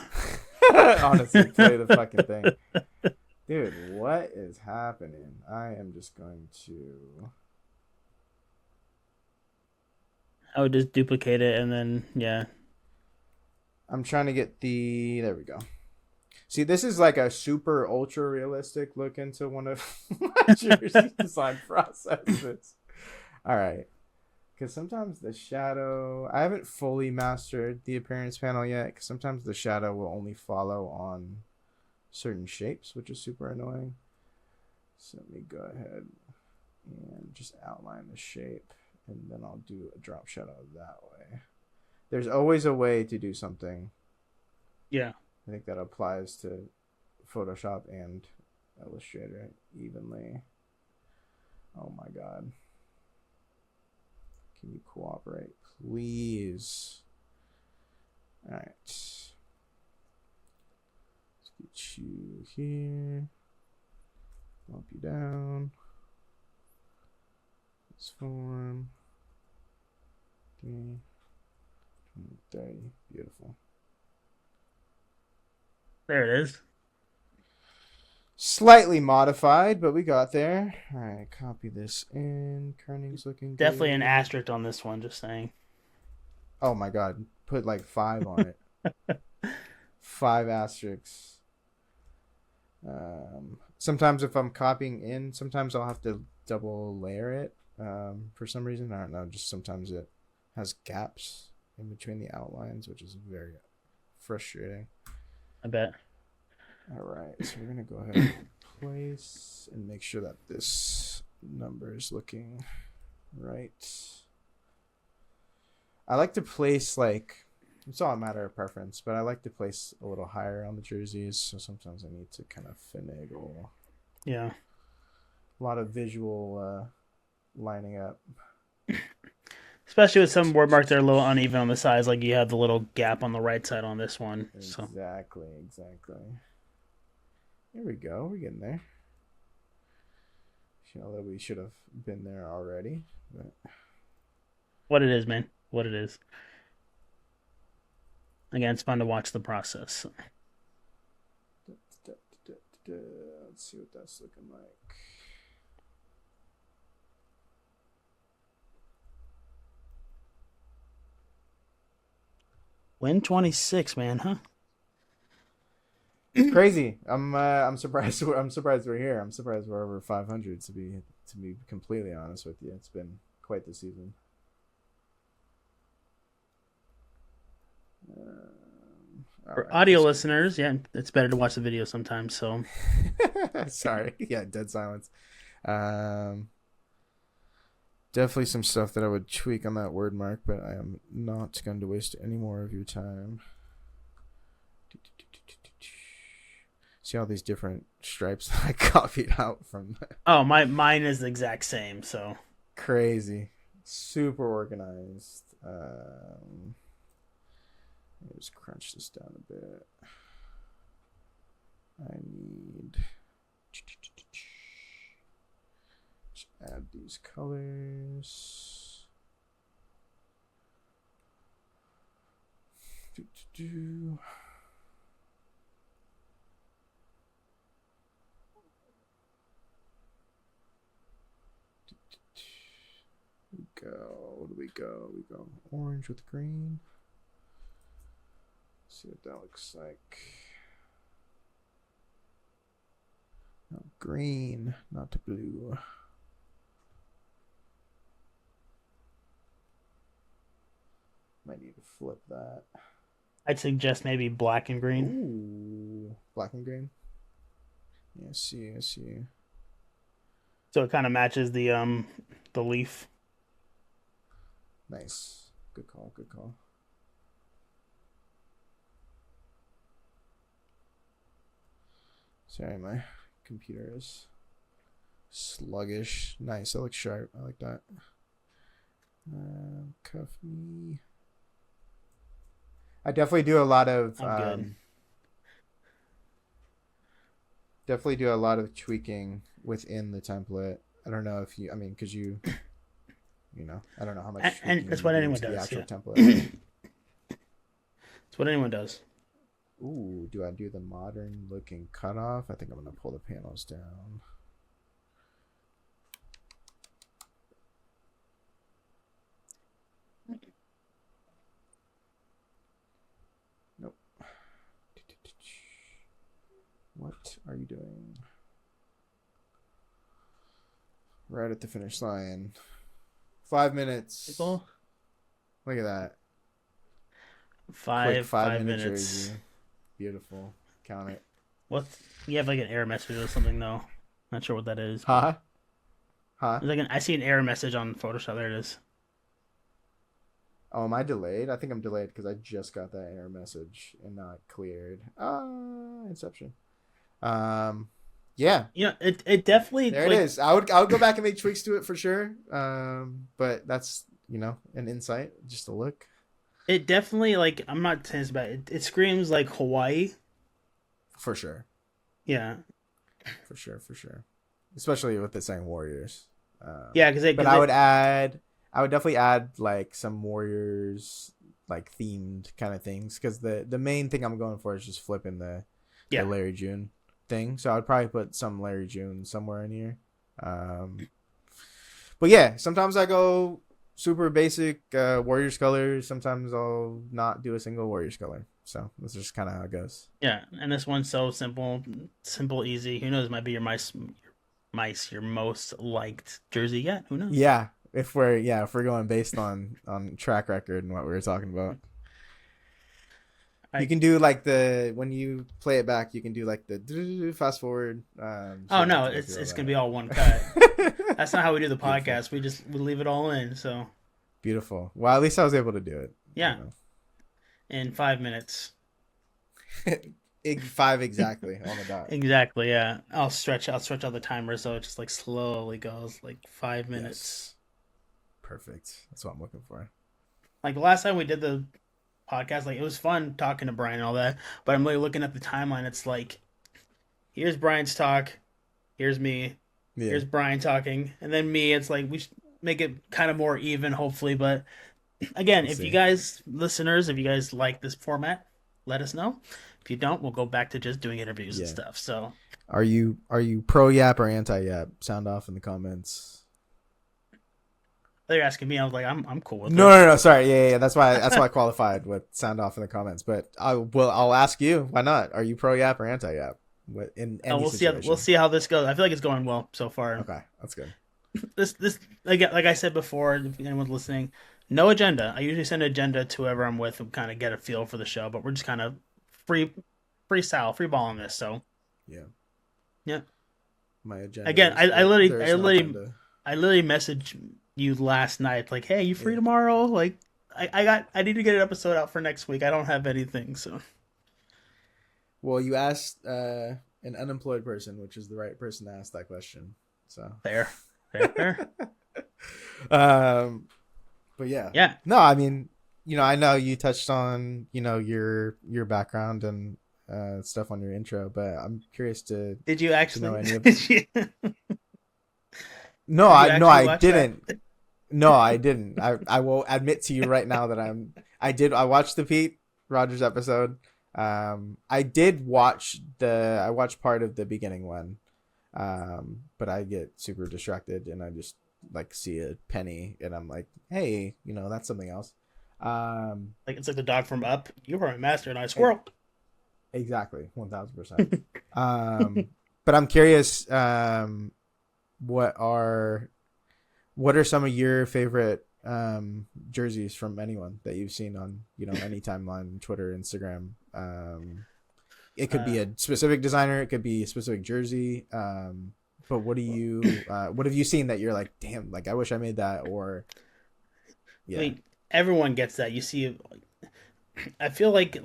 Honestly, play the fucking thing. Dude, what is happening? I am just going to... I would just duplicate it and then, yeah. I'm trying to get the... There we go. See, this is like a super ultra realistic look into one of my jersey design processes. All right. Because sometimes the shadow, I haven't fully mastered the appearance panel yet. Because sometimes the shadow will only follow on certain shapes, which is super annoying. So let me go ahead and just outline the shape, and then I'll do a drop shadow that way. There's always a way to do something. Yeah. I think that applies to Photoshop and Illustrator evenly. Oh my god. Can you cooperate, please? Alright. Let's get you here. Bump you down. This form. 3, 30. Beautiful. There it is. Slightly modified, but we got there. All right, copy this in. Kerning's looking Definitely an good. asterisk on this one, just saying. Oh my god, put like 5 on it. 5 asterisks. Sometimes if I'm copying in, sometimes I'll have to double layer it. For some reason, I don't know. Just sometimes it has gaps in between the outlines, which is very frustrating. I bet. All right, so we're gonna go ahead and place and make sure that this number is looking right. I like to place like, it's all a matter of preference, but I like to place a little higher on the jerseys, so sometimes I need to kind of finagle. Yeah. A lot of visual lining up. Especially with some word marks that are a little uneven on the sides, like you have the little gap on the right side on this one. So Exactly. There we go. We're getting there. You know that we should have been there already, but what it is, man. What it is. Again, it's fun to watch the process. let's see what that's looking like. Win 26, man, huh? It's crazy. I'm surprised. I'm surprised we're here. I'm surprised we're over 500. To be completely honest with you, it's been quite the season. For Right, audio listeners, yeah, it's better to watch the video sometimes. So, sorry, yeah, dead silence. Definitely some stuff that I would tweak on that word mark, but I am not going to waste any more of your time. See all these different stripes that I copied out from. oh, mine is the exact same. So Crazy, super organized. Just crunch this down a bit. I need. Just add these colors. Where do we go? We go orange with green. Let's see what that looks like. No, green, not blue. Might need to flip that. I'd suggest maybe black and green. Ooh, black and green. Yeah, I see. So it kind of matches the leaf. Nice. Good call. Sorry, my computer is sluggish. Nice. That looks sharp. I like that. Cuff me. I definitely do a lot of. I'm good. Definitely do a lot of tweaking within the template. I don't know if you. I mean, because you know, I don't know how much. And that's what anyone does. The actual Yeah. template. It's what anyone does. Ooh, do I do the modern looking cutoff? I think I'm gonna pull the panels down. Nope. What are you doing? Right at the finish line. 5 minutes. People, Look at that. Quick five 5 minute minutes. jersey. Beautiful. Count it. What? You have like an error message or something though. Not sure what that is, but Huh? Huh? there's like I see an error message on Photoshop. There it is. Oh, am I delayed? I think I'm delayed because I just got that error message and now it cleared. Inception. Um, yeah, It definitely there it like is. I would go back and make tweaks to it for sure. But that's an insight, just a look it definitely like I'm not saying it's bad. It screams like Hawaii. for sure, Yeah, for sure, for sure. Especially with it saying Warriors. yeah, because But I would definitely add like some Warriors like themed kind of things because the main thing I'm going for is just flipping the yeah. Larry June thing. So I'd probably put some Larry June somewhere in here. But yeah, sometimes I go super basic Warriors colors. Sometimes I'll not do a single Warriors color. So that's just kind of how it goes. Yeah, and this one's so simple, simple, easy. Who knows? Might be your most liked jersey yet. Who knows? Yeah, if we're going based on track record and what we were talking about. You I can do like the when you play it back, you can do like the fast forward. So oh you don't have no, to go it's through it's all gonna be all one cut. that. That's not how we do the Beautiful, podcast. We leave it all in. So beautiful. Well, at least I was able to do it. yeah, in 5 minutes. 5 exactly on the dot. Exactly. Yeah, I'll stretch out the timer so it just like slowly goes like 5 minutes. Yes, perfect. That's what I'm looking for. Like the last time we did the podcast, like it was fun talking to Brian and all that. But I'm really looking at the timeline. It's like here's Brian's talk, here's me, Yeah, here's Brian talking, and then me. It's like we should make it kind of more even, hopefully. But again, we'll if you see. guys, listeners, if you guys like this format, let us know. If you don't, we'll go back to just doing interviews and Yeah. stuff. So Are you pro Yap or anti Yap? Sound off in the comments. they're asking me. I was like, I'm cool with No, it. no, no. Sorry. Yeah. That's why I qualified with sound off in the comments. But I'll ask you. Why not? Are you pro Yap or anti Yap? In any We'll situation. see how this goes. I feel like it's going well so far. Okay, that's good. This like I said before, if anyone's listening, no agenda. I usually send an agenda to whoever I'm with and kind of get a feel for the show, but we're just kind of free freestyle, free balling this. So Yeah. yeah. My agenda Again, is that there is no agenda. I literally messaged you last night, like, hey, you free Yeah. tomorrow? Like, I need to get an episode out for next week. I don't have anything, so Well, you asked an unemployed person, which is the right person to ask that question. So. fair, fair, fair. um, but yeah. Yeah. No, I mean, I know you touched on, your background and stuff on your intro, but I'm curious to Did you know actually? any of. Did you, No, did you no, actually I watch that? didn't. No, I didn't. I will admit to you right now that I watched the Pete Rogers episode. I watched part of the beginning one. But I get super distracted and I just like see a penny and I'm like, hey, that's something else. Um, Like it's like the dog from Up. You were a master and I e- squirrel. exactly, 1000%. But I'm curious. What are what are some of your favorite jerseys from anyone that you've seen on any timeline, Twitter, Instagram? It could be Uh, a specific designer, it could be a specific jersey. But what have you seen that you're like, damn, like I wish I made that? Or I yeah. mean, everyone gets that. You see, I feel like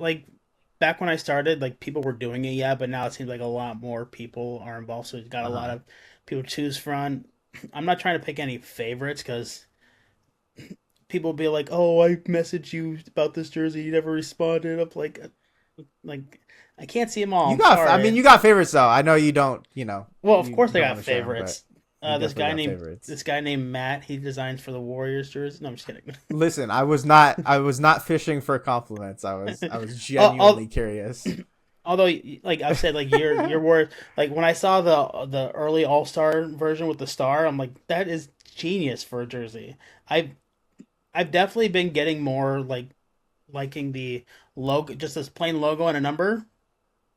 back when I started, like people were doing it, yeah, but now it seems like a lot more people are involved. So you've got a lot Uh-huh. of people to choose from. I'm not trying to pick any favorites because people be like, "Oh, I messaged you about this jersey, you never responded." I'm like I can't see them all. I'm I mean, sorry. you got favorites though. I know you don't, Well, of you course I don't got want to share them, but favorites. you This definitely guy got named favorites. Matt. He designs for the Warriors jersey. No, I'm just kidding. Listen, I was not fishing for compliments. I was Al- genuinely al- curious. Although, like I've said, like your word, like when I saw the early All Star version with the star, I'm like, that is genius for a jersey. I've I've definitely been getting more like liking the logo, just this plain logo and a number.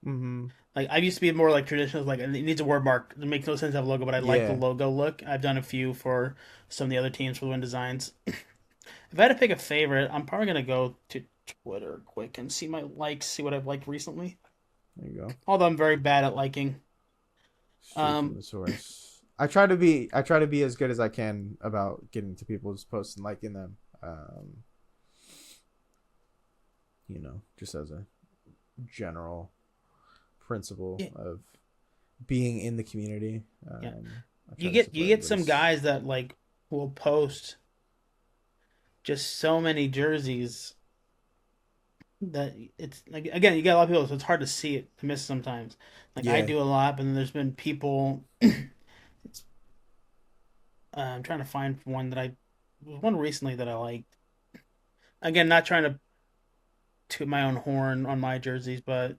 Mm-hmm. Like I used to be more like traditional, like it needs a word mark. It makes no sense to have a logo, but I like the Yeah. logo look. I've done a few for some of the other teams for the Win Designs. If I had to pick a favorite, I'm probably gonna go to Twitter quick and see my likes, see what I've liked recently. There you go. Although I'm very bad at liking. Straight from Um, the source. I try to be as good as I can about getting to people's posts and liking them. Just as a general principle yeah, of being in the community. yeah. I try You to get you support get some everybody's. guys that like will post just so many jerseys that it's like again you get a lot of people, so it's hard to see it to miss sometimes. Like I Yeah, do a lot, but then there's been people. I'm trying to find one that I one recently that I liked. Again, not trying to toot my own horn on my jerseys, but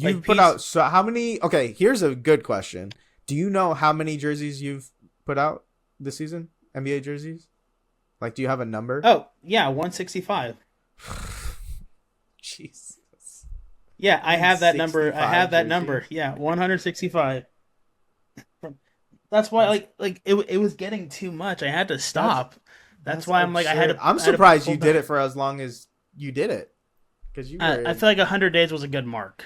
like you've put peace. out so how many? Okay, here's a good question. Do you know how many jerseys you've put out this season? NBA jerseys? Like, do you have a number? Oh yeah, 165. Jesus, Yeah, I have that number. I 165 have that number. jerseys. Yeah, 165. That's why That's it was getting too much. I had to that's stop. That's that's why I'm like absurd. I'm I had to surprised pull you did back. it for as long as you did it, because you were. I feel like 100 days was a good mark.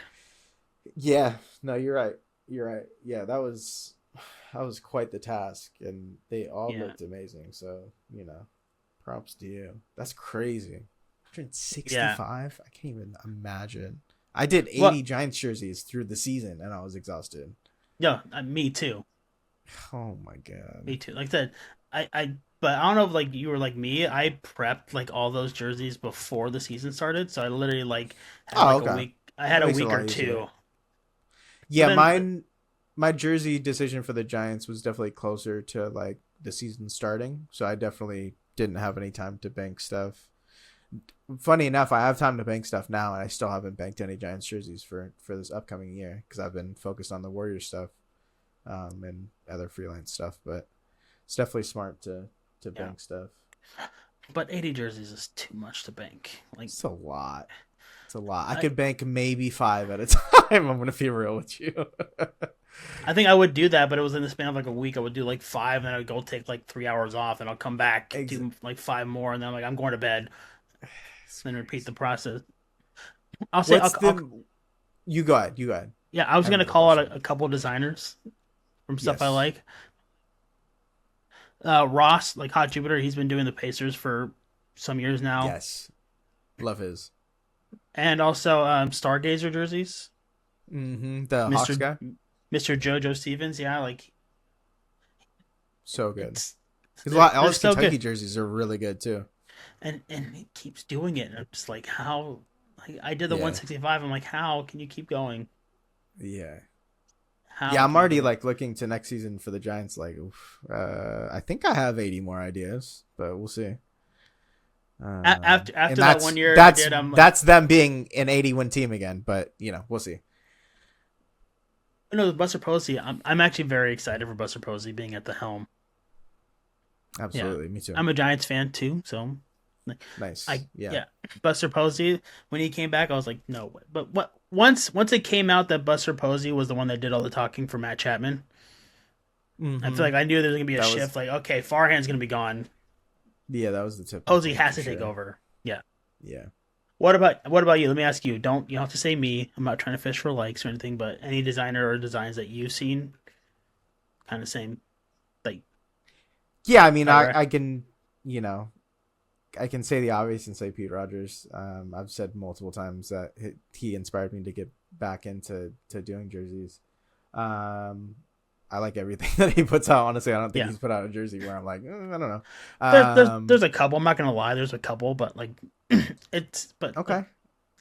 Yeah, no, you're right. You're right. Yeah, that was quite the task, and they all Yeah, looked amazing. So props to you. That's crazy. yeah. 165. I can't even imagine. I did Well, 80 Giants jerseys through the season, and I was exhausted. yeah, me too. Oh my god. Me too. Like I said, but I don't know if like you were like me. I prepped like all those jerseys before the season started, so I literally like had Oh, like a okay. week. I had That a makes it a week or lot easier. two. But Yeah, then, my jersey decision for the Giants was definitely closer to like the season starting, so I definitely didn't have any time to bank stuff. Funny enough, I have time to bank stuff now, and I still haven't banked any Giants jerseys for this upcoming year because I've been focused on the Warriors stuff, and other freelance stuff. But it's definitely smart to yeah, bank stuff. but 80 jerseys is too much to bank. Like It's a lot. It's a lot. I I, could bank maybe 5 at a time. I'm gonna be real with you. I think I would do that, but it was in the span of like a week. I would do like five, and then I would go take like 3 hours off, and I'll come back, Ex- do like five more, and then I'm like, I'm going to bed. Then repeat the process. I'll say, What's the? You go ahead. You go ahead. yeah, I I was have gonna another call out question. a couple designers from stuff I Yes. like. Ross, like Hot Jupiter, he's been doing the Pacers for some years now, Yes. Love his. and also Stargazer jerseys. The Hawks Mister guy. Mister JoJo Stevens, yeah, like So good. it's His lot. All they're his so Kentucky good, jerseys are really good too. and he keeps doing it. And I'm just like, how? Like, I did the Yeah. 165. I'm like, how can you keep going? Yeah. How Yeah. I'm can you already keep going? like looking to next season for the Giants. Like, oof. I think I have 80 more ideas, but we'll see. And After that that's 1 year I that's did, I'm like, that's them being an 80-win team again. But we'll see. no, Buster Posey. I'm actually very excited for Buster Posey being at the helm. Yeah, Absolutely. Me too. I'm a Giants fan too, so like, Nice. Yeah. yeah, Buster Posey when he came back, I was like, no way. But once it came out that Buster Posey was the one that did all the talking for Matt Chapman, I feel Mm-hmm. like I knew there was gonna be a That was shift. Like, okay, Farhan's gonna be gone. Yeah, that was the tipping Posey point has for to take sure. over. Yeah. Yeah. What about you? Let me ask you. You don't have to say me. I'm not trying to fish for likes or anything, but any designer or designs that you've seen, kind of same, like Yeah, I mean, I I can, you know, I can say the obvious and say Pete Rogers. I've said multiple times that he inspired me to get back into doing jerseys. Um, I like everything that he puts out. Honestly, I don't think yeah. he's put out a jersey where I'm like, I don't know. There's a couple. I'm not gonna lie. There's a couple, but like it's but Okay,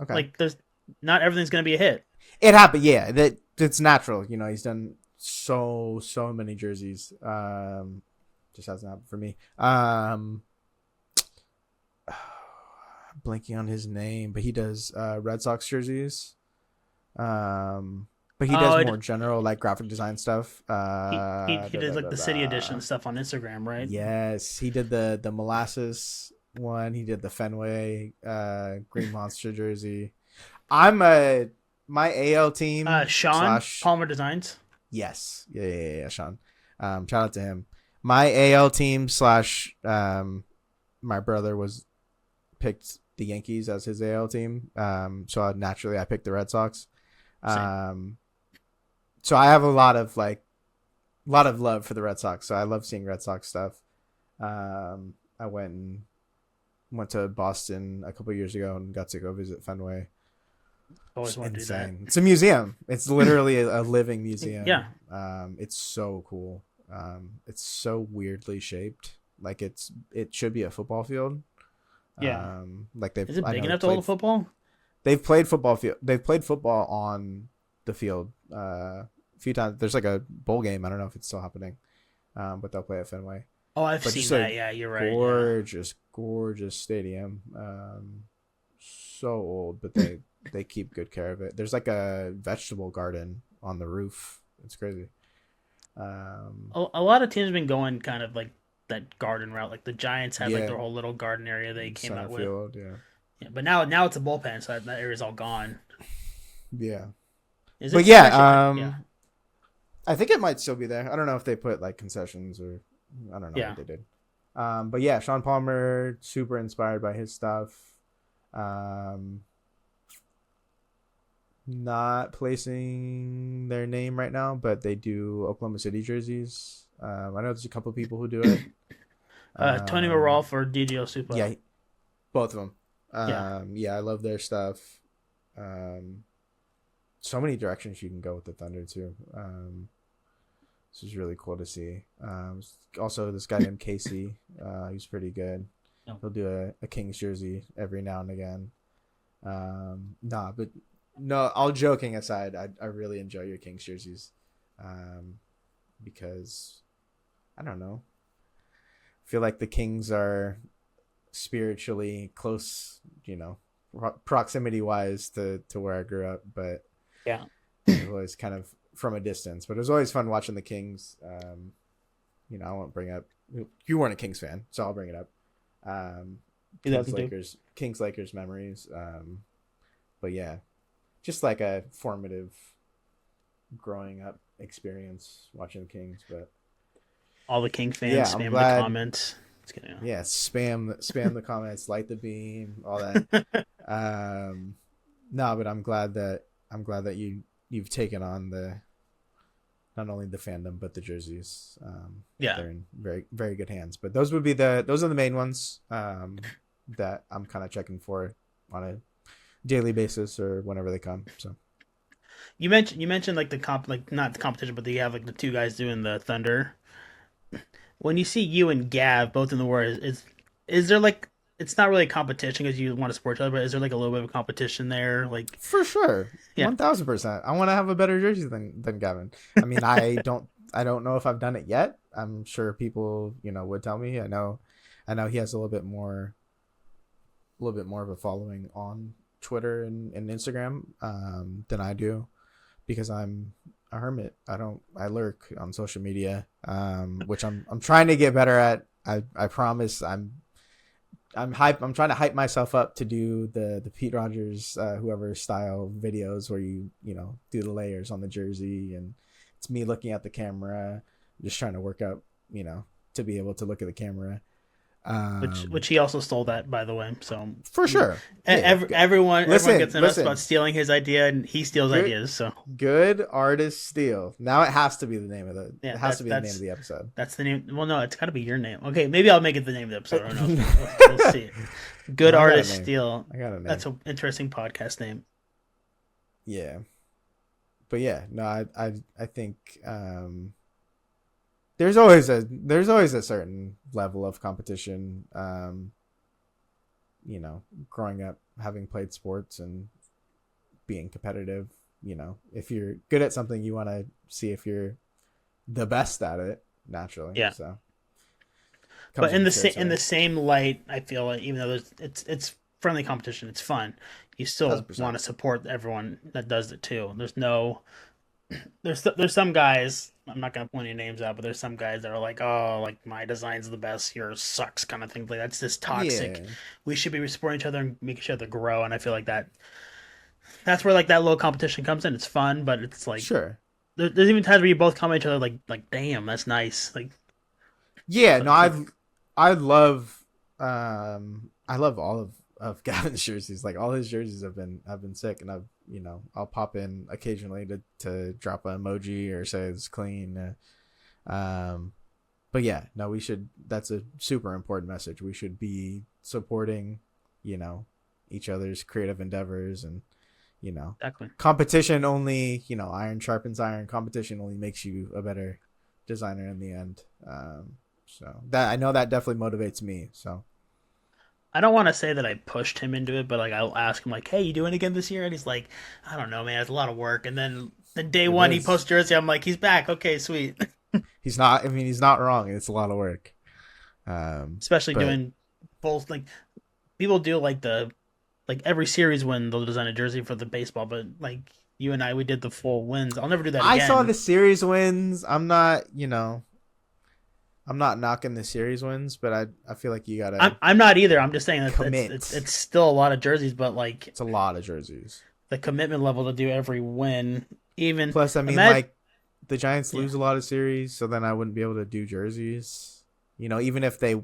okay, there's not everything's gonna be a hit. it happened. Yeah, it's natural. He's done so many jerseys. Just hasn't happened for me. Blanking on his name, but he does Red Sox jerseys. But he Oh, does more general like graphic design stuff. he did like the city edition stuff on Instagram, right? Yes, he did the molasses one. He did the Fenway Green Monster jersey. I'm a my AL team Sean slash Palmer Designs. yes, yeah, Sean. Shout out to him. My AL team slash my brother was picked the Yankees as his AL team. So naturally I picked the Red Sox. Same. Um, so I have a lot of love for the Red Sox. So I love seeing Red Sox stuff. I went to Boston a couple years ago and got to go visit Fenway. Always It's want to do that. insane. It's a museum. It's literally a living Yeah, museum. It's so cool. It's so weirdly shaped. Like it should be a football field. yeah. Like they've Is it I big know enough to hold a football? they've played football field. They've played football on the field a few times. There's like a bowl game. I don't know if it's still happening, but they'll play at Fenway. Oh, I've But seen just that. a Yeah, you're right. Yeah. gorgeous stadium. So old, but they keep good care of it. There's like a vegetable garden on the roof. It's crazy. A lot of teams have been going kind of like that garden route. Like the Giants had like Yeah, their whole little garden area they came center out with. field. Yeah, Yeah, but now it's a bullpen, so that area's all gone. yeah. Is it But still actually? yeah, Yeah, I think it might still be there. I don't know if they put like concessions or I don't know yeah. what they did. But yeah, Sean Palmer, super inspired by his stuff. Um, not placing their name right now, but they do Oklahoma City jerseys. I know there's a couple people who do it. Tony Morrall for DGO Super. Yeah, both of them. Yeah. Yeah, I love their stuff. Um, so many directions you can go with the Thunder too. This is really cool to see. Also, this guy named Casey, he's pretty good. No. He'll do a Kings jersey every now and again. But no, all joking aside, I really enjoy your Kings jerseys, because I don't know. I feel like the Kings are spiritually close, proximity wise to where I grew up, but Yeah. it was kind of from a distance. But it was always fun watching the Kings. I won't bring up you weren't a Kings fan, so I'll bring it up. Kings Lakers memories. But yeah, just like a formative growing up experience watching the Kings. But All the King fans yeah, I'm spam glad. the comments. Just kidding. Yeah, spam the comments, light the beam, all that. No, but I'm glad that you've taken on the not only the fandom but the jerseys. Yeah. They're in very very good hands. But those are the main ones that I'm kind of checking for on a daily basis or whenever they come. So You mentioned like like not the competition, but you have like the two guys doing the Thunder. When you see you and Gav both in the war, is there like it's not really a competition because you want to support each other, but is there like a little bit of a competition there? Like for sure, yeah, 1000%. I want to have a better jersey than Gavin. I mean, I don't know if I've done it yet. I'm sure people would tell me. I know he has a little bit more of a following on Twitter and Instagram than I do, because I'm a hermit. I lurk on social media, which I'm trying to get better at. I promise I'm hype. I'm trying to hype myself up to do the Pete Rogers whoever style videos where you do the layers on the jersey, and it's me looking at the camera, just trying to work up to be able to look at the camera. which he also stole that, by the way. So For sure. everyone gets on us Listen. about stealing his idea, and he steals Good. ideas. So Good artist steal. Now it has to be the name of yeah, it has to be the name of the episode. that's the name. Well, no, it's got to be your name. Okay, maybe I'll make it the name of the episode. I don't know. We'll see. Good I got a artist name. steal. I got a name. That's an interesting podcast name. Yeah. But yeah, no, I think there's always a certain level of competition. Growing up, having played sports and being competitive, if you're good at something, you want to see if you're the best at it naturally. Yeah. So, But in the same light, I feel like even though it's friendly competition, it's fun. You still 100%. want to support everyone that does it too. There's some guys. I'm not gonna point any names out, but there's some guys that are like, oh, like my design's the best, yours sucks, kind of thing. Like that's just toxic. Yeah. We should be supporting each other and make each other grow. And I feel like that that's where like that little competition comes in. It's fun, but it's like Sure. there's even times where you both come at each other like damn, that's nice. Like Yeah, no, it's like I love all of Gavin's jerseys. Like all his jerseys have been sick, and I'll pop in occasionally to drop an emoji or say it's clean. Um, but yeah, no, we should. That's a super important message. We should be supporting, you know, each other's creative endeavors, and you know, exactly. competition only. Iron sharpens iron. Competition only makes you a better designer in the end. So that I know that definitely motivates me. So I don't want to say that I pushed him into it, but like I'll ask him like, "Hey, you doing it again this year?" And he's like, "I don't know, man. It's a lot of work." And then the day it one he is. posts jersey, I'm like, "He's back. Okay, sweet." He's not. I mean, he's not wrong. It's a lot of work. Especially But doing both. Like people do like the like every series win they'll design a jersey for the baseball, but like you and I, we did the full wins. I'll never do that I saw again. the series wins. I'm not knocking the series wins, but I feel like you I'm gotta I'm not either. I'm just saying that commit. it's still a lot of jerseys, but like It's a lot of jerseys. the commitment level to do every win, even Plus, I mean, imagine. like the Giants Yeah, lose a lot of series, so then I wouldn't be able to do jerseys. Even if they,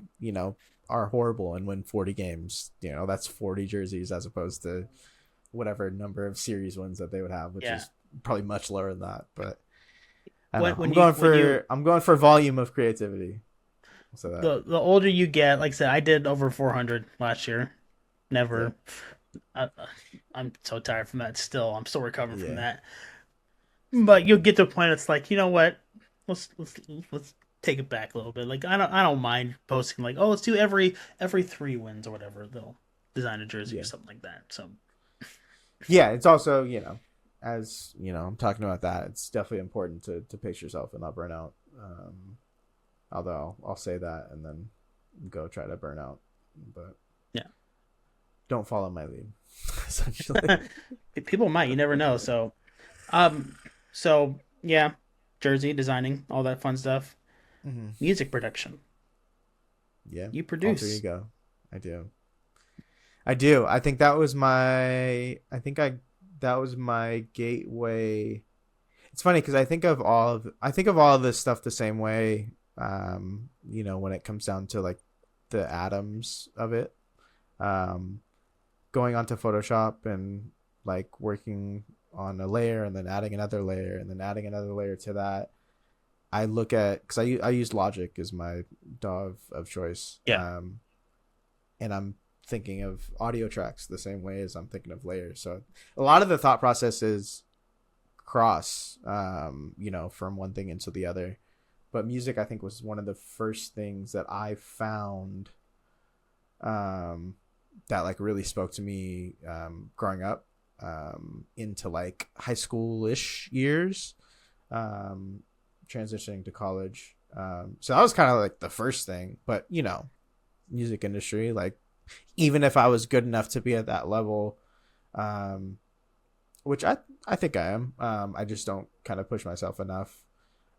are horrible and win 40 games, that's 40 jerseys as opposed to whatever number of series wins that they would have, which yeah. is probably much lower than that. But I don't When know. when you when you I'm going for volume of creativity. So that the older you get, like I said, I did over 400 last year. yeah Never. I, I'm so tired from that. Still, I'm still recovering from yeah that. But you'll get to a point. It's like, you know what? Let's let's let's take it back a little bit. Like I don't mind posting like, oh, let's do every 3 wins or whatever. They'll design a jersey or yeah something like that. So yeah. It's also as I'm talking about that. It's definitely important to pace yourself and not burn out. Although I'll say that and then go try to burn out, but yeah, don't follow my lead. Essentially, people might. You never know. Um, so yeah, jersey designing, all that fun stuff. hmm Music production. yeah, You alter produce. ego. I do. I do. I think that was my. I think I that was my gateway. It's funny because I think of all of this stuff the same way. When it comes down to like the atoms of it, um, going onto Photoshop and like working on a layer and then adding another layer and then adding another layer to that. I look at because I use Logic as my DAW of choice, Yeah, and I'm thinking of audio tracks the same way as I'm thinking of layers. So a lot of the thought process is cross, from one thing into the other. But music, I think, was one of the first things that I found um, that like really spoke to me growing up into like high school-ish years, um, transitioning to college. So that was kind of like the first thing. But music industry, like even if I was good enough to be at that level, um, which I think I am. I just don't kind of push myself enough.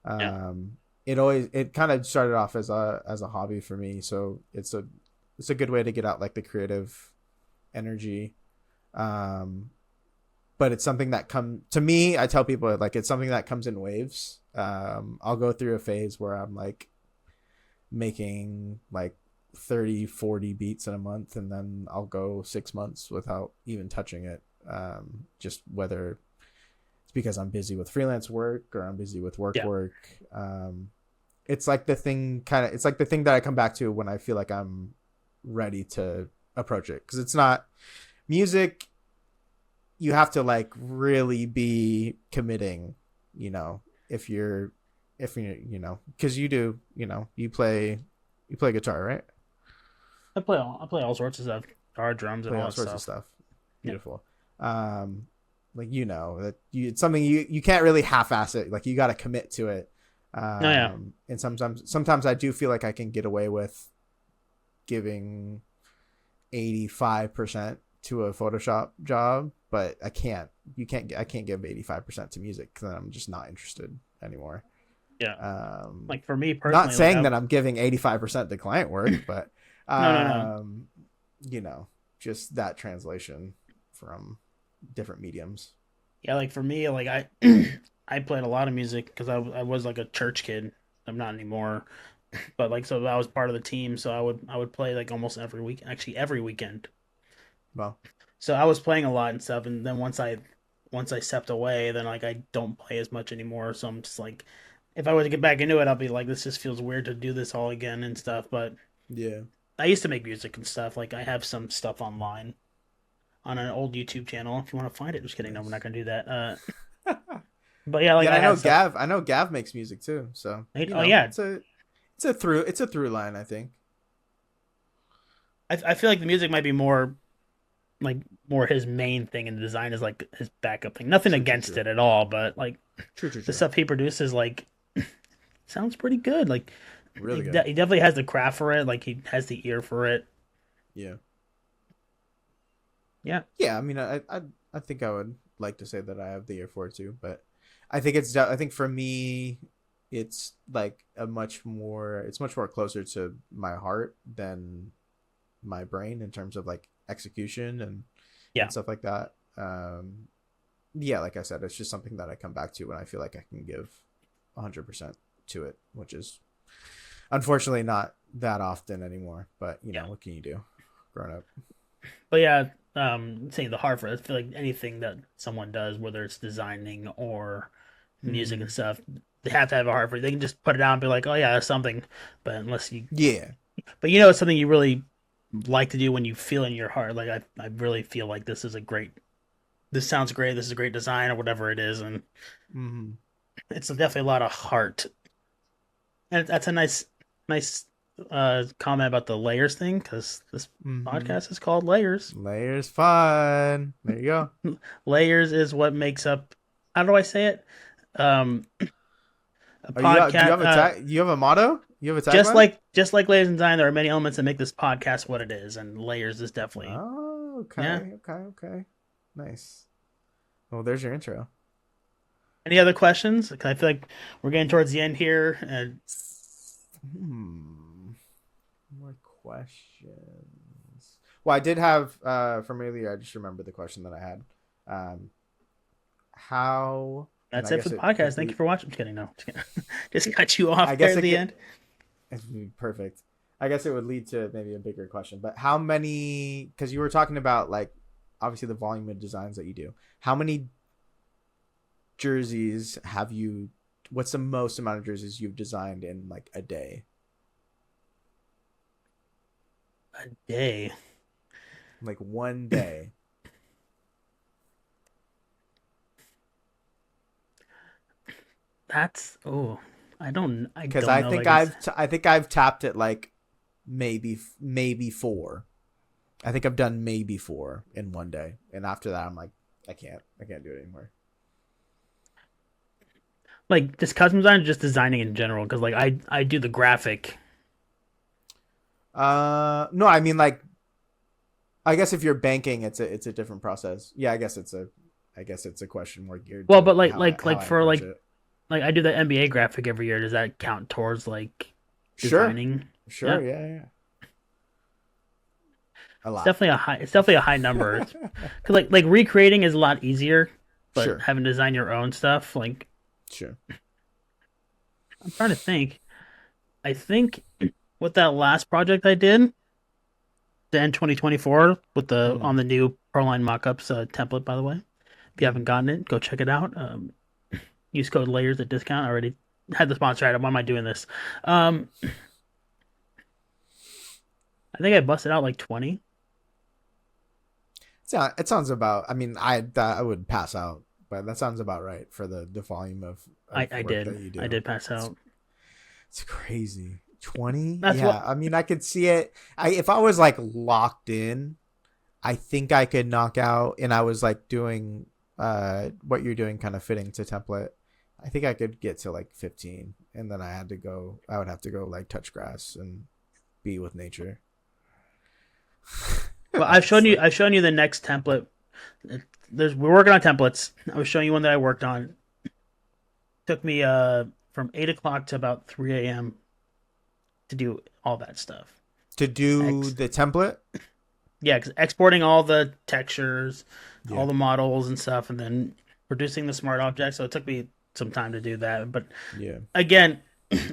yeah, Um, it kind of started off as a hobby for me, so it's a good way to get out like the creative energy. Um, but it's something that come to me. I tell people like it's something that comes in waves. I'll go through a phase where I'm like making like 30, 40 beats in a month, and then I'll go 6 months without even touching it. Just whether it's because I'm busy with freelance work or I'm busy with yeah. work. It's like the thing it's like the thing that I come back to when I feel like I'm ready to approach it. Cause it's not music. You have to like really be committing, if cause you play guitar, right? I play all sorts of stuff, guitar, drums, and Play all all that sorts of stuff. stuff. Yeah. Beautiful. Like that it's something you can't really half-ass it. Like you got to commit to it. No, yeah, And sometimes I do feel like I can get away with giving 85% to a Photoshop job, but I can't. I can't give 85% to music because I'm just not interested anymore. yeah. Um, Like for me Not personally, like saying I that I'm giving 85% to client work, but no, no, no. um, just that translation from. different mediums. Yeah, like for me, like I I played a lot of music because I was like a church kid. I'm not anymore, but like so I was part of the team, so I would play like almost every week, actually every weekend. Well, So I was playing a lot and stuff, and then once I stepped away, then like I don't play as much anymore. So I'm just like, if I were to get back into it, I'll be like, this just feels weird to do this all again and stuff. But yeah. I used to make music and stuff. Like I have some stuff online on an old YouTube channel. If you want to find it, just kidding. No, we're Nice. not gonna do that. But yeah, like Yeah, I I know had stuff. Gav. I know Gav makes music too. So Oh yeah, it's a through line. I think. I feel like the music might be more like more his main thing, and the design is like his backup thing. Nothing True, true, against true, it at all, but like true, true, the true. stuff he produces, like sounds pretty good. Like Really good. he definitely has the craft for it. Like he has the ear for it. Yeah. Yeah, Yeah. I mean, I think I would like to say that I have the ear for it too, but I think for me, it's like a much more. It's much more closer to my heart than my brain in terms of like execution yeah, and stuff like that. Yeah, like I said, it's just something that I come back to when I feel like I can give 100% to it, which is unfortunately not that often anymore. But you yeah. know, what can you do? Grown up. But yeah, saying the hard for it. I feel like anything that someone does, whether it's designing or music and Mm-hmm. stuff, they have to have a heart for it. They can just put it out and be like, oh yeah, that's something. But unless you, Yeah. but you know, it's something you really like to do when you feel in your heart. Like I really feel like this is a great. This sounds great. This is a great design or whatever it is, and Mm-hmm. it's definitely a lot of heart. And that's a nice comment about the layers thing because this Mm-hmm. podcast is called Layers. Layers fun. There you go. Layers is what makes up. How do I say it? A Are you? Do you podcast. have a tag? You have a motto? You have a Just tagline? like just like Layers and Design, there are many elements that make this podcast what it is, and Layers is definitely Oh, yeah. okay, okay, okay. Nice. Well, there's your intro. Any other questions? 'Cause I feel like we're getting towards the end here, and More questions. Well, I did have from earlier. I just remember the question that I had. Um, how? And that's I it for guess the it podcast. could Thank you lead. for watching. Just kidding. No, just kidding. Just cut you I off there guess at it the could. end. It'd be perfect. I guess it would lead to maybe a bigger question. But how many? Because you were talking about like obviously the volume of designs that you do. How many jerseys have you? What's the most amount of jerseys you've designed in like a day? A day. Like one day. That's oh, I Because don't know if I can. I think I've tapped it like maybe four. I think I've done maybe four in one day, and after that, I'm like, I can't do it anymore. Like just custom design, or just designing in general. Because like I do the graphic. No, I mean like, I guess if you're banking, it's a different process. Yeah, I guess it's a question more geared Well, to but how I for approach it. like I do the NBA graphic every year. Does that count towards like Sure, designing? sure, Yeah, yeah, yeah, a it's lot. definitely a high. It's definitely a high number. Cause like recreating is a lot easier, but Sure, having to design your own stuff, like sure. I'm trying to think. I think with that last project I did, the end 2024 with the Mm-hmm. on the new Proline mockups template. By the way, if you haven't Mm-hmm. gotten it, go check it out. Use code layers at discount. I already had the sponsor item. Why am I doing this? I think I busted out like 20. Yeah, it sounds about. I mean, I would pass out, but that sounds about right for the volume I, of I work did. that you I do. did pass out. It's crazy. 20? That's Yeah, what I mean, I could see it. I if I was like locked in, I think I could knock out and I was like doing what you're doing kind of fitting to template. I think I could get to like 15 and then I would have to go like touch grass and be with nature. well Honestly. I've shown you the next template. We're working on templates. I was showing you one that I worked on. It took me from 8 o'clock to about 3 a.m. to do all that stuff. To do X the template? yeah, 'cause exporting all the textures, all Yeah. the models and stuff, and then producing the smart object. So it took me some time to do that. But Yeah. again,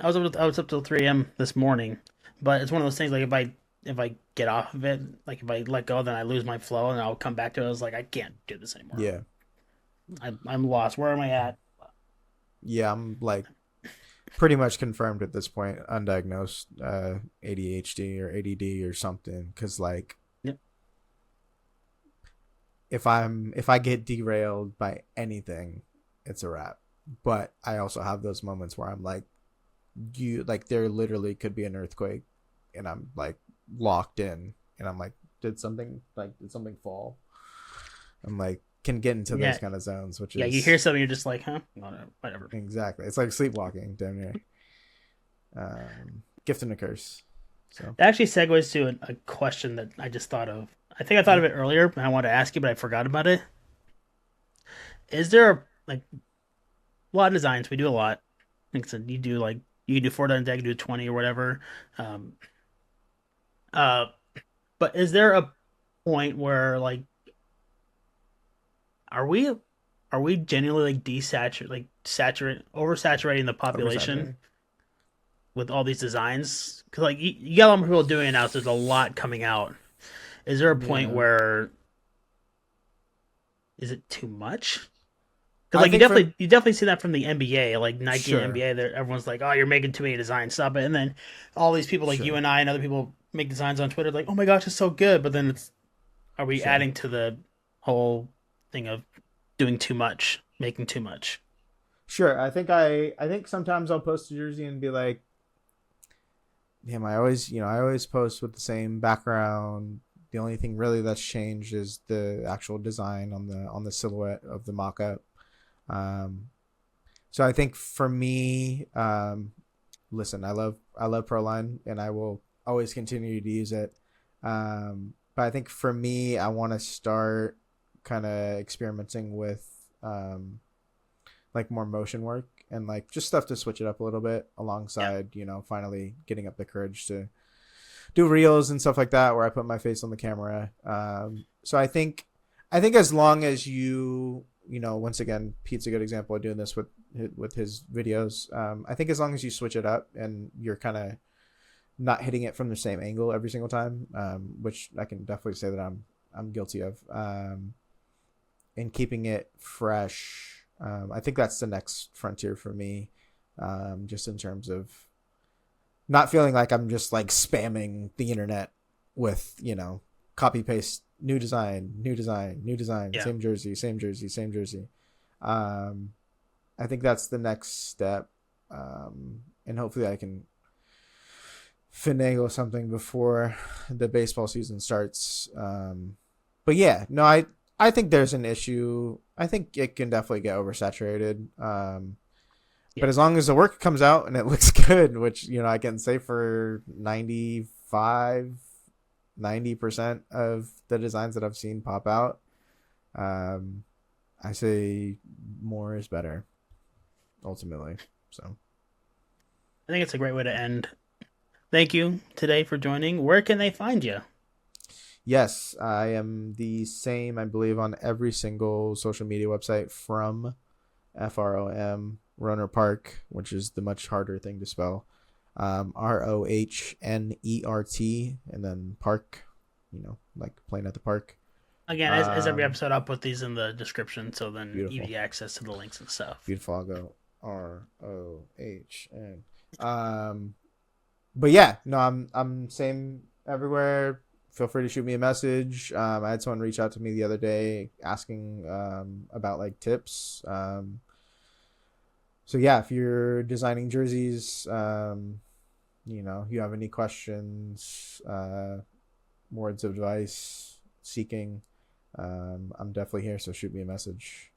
I was up till 3 a.m. this morning. But it's one of those things like if I get off of it, like if I let go, then I lose my flow, and I'll come back to it. I was like, I can't do this anymore. Yeah. I'm lost. Where am I at? Yeah, I'm like pretty much confirmed at this point, undiagnosed ADHD or ADD or something. Because like, Yep. if I get derailed by anything, it's a wrap. But I also have those moments where I'm like, you like there literally could be an earthquake, and I'm like locked in, and I'm like, did something fall? I'm like can get into those Yeah, kind of zones, which yeah. You hear is something, you're just like, huh? No, no, whatever. exactly, it's like sleepwalking damn near. Gift and a curse. So That actually segues to a question that I just thought of. I think I thought yeah, of it earlier, and I wanted to ask you, but I forgot about it. Is there a lot of designs? We do a lot. Like I said, you can do 4 deck, you do 20 or whatever. Um, uh, but is there a point where are we are we genuinely saturate oversaturating the population oversaturated. with all these designs? Because you got a lot more people doing it now, so there's a lot coming out. Is there a point Yeah, where is it too much? Because I think for you definitely see that from the NBA, like Nike and sure, NBA. There, everyone's like, "Oh, you're making too many designs, stop it!" And then all these people like you sure, and I and other people make designs on Twitter, like, "Oh my gosh, it's so good!" But then are we sure, adding to the whole thing of doing too much, making too much? sure. I think sometimes I'll post a jersey and be like, damn, I always post with the same background. The only thing really that's changed is the actual design on the silhouette of the mock-up. Um, so I think for me, listen, I love Proline, and I will always continue to use it. But I think for me, I want to start kind of experimenting with like more motion work and like just stuff to switch it up a little bit Yeah, alongside, finally getting up the courage to do reels and stuff like that where I put my face on the camera. So I think as long as once again, Pete's a good example of doing this with his videos. I think as long as you switch it up and you're kind of not hitting it from the same angle every single time, which I can definitely say that I'm guilty of, and keeping it fresh. I think that's the next frontier for me, just in terms of not feeling like I'm just like spamming the internet with copy paste new design, new design, yeah. same jersey, same jersey, same jersey. Um, I think that's the next step, and hopefully I can finagle something before the baseball season starts. But yeah, no, I think there's an issue. I think it can definitely get oversaturated. Yeah. But as long as the work comes out and it looks good, which I can say for 90% of the designs that I've seen pop out, um, I say more is better ultimately. So I think it's a great way to end. Thank you today for joining. Where can they find you? yes, I am the same, I believe, on every single social media website from FROM Roner Park, which is the much harder thing to spell. ROHNERT, and then park, like playing at the park. Again, as every Um, episode, I'll put these in the description, so then beautiful, easy access to the links and stuff. beautiful. I'll go ROHN. But yeah, no, I'm same everywhere. Feel free to shoot me a message. I had someone reach out to me the other day asking about like tips. So yeah, if you're designing jerseys, you have any questions, words of advice, seeking, I'm definitely here. So shoot me a message.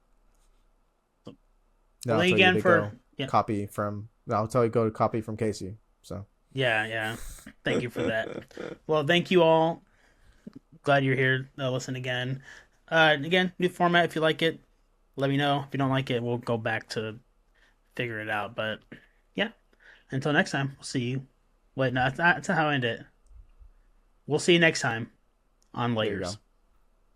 Then Well, I'll thank you tell you again to for go yeah, copy from. I'll tell you go to copy from Casey. So yeah, yeah. Thank you for that. Well, thank you all. Glad you're here. Listen again. Again, new format. If you like it, let me know. If you don't like it, we'll go back to figure it out. But yeah, until next time, we'll see you. Wait, no, that's not how I end it. We'll see you next time. on There you go. layers.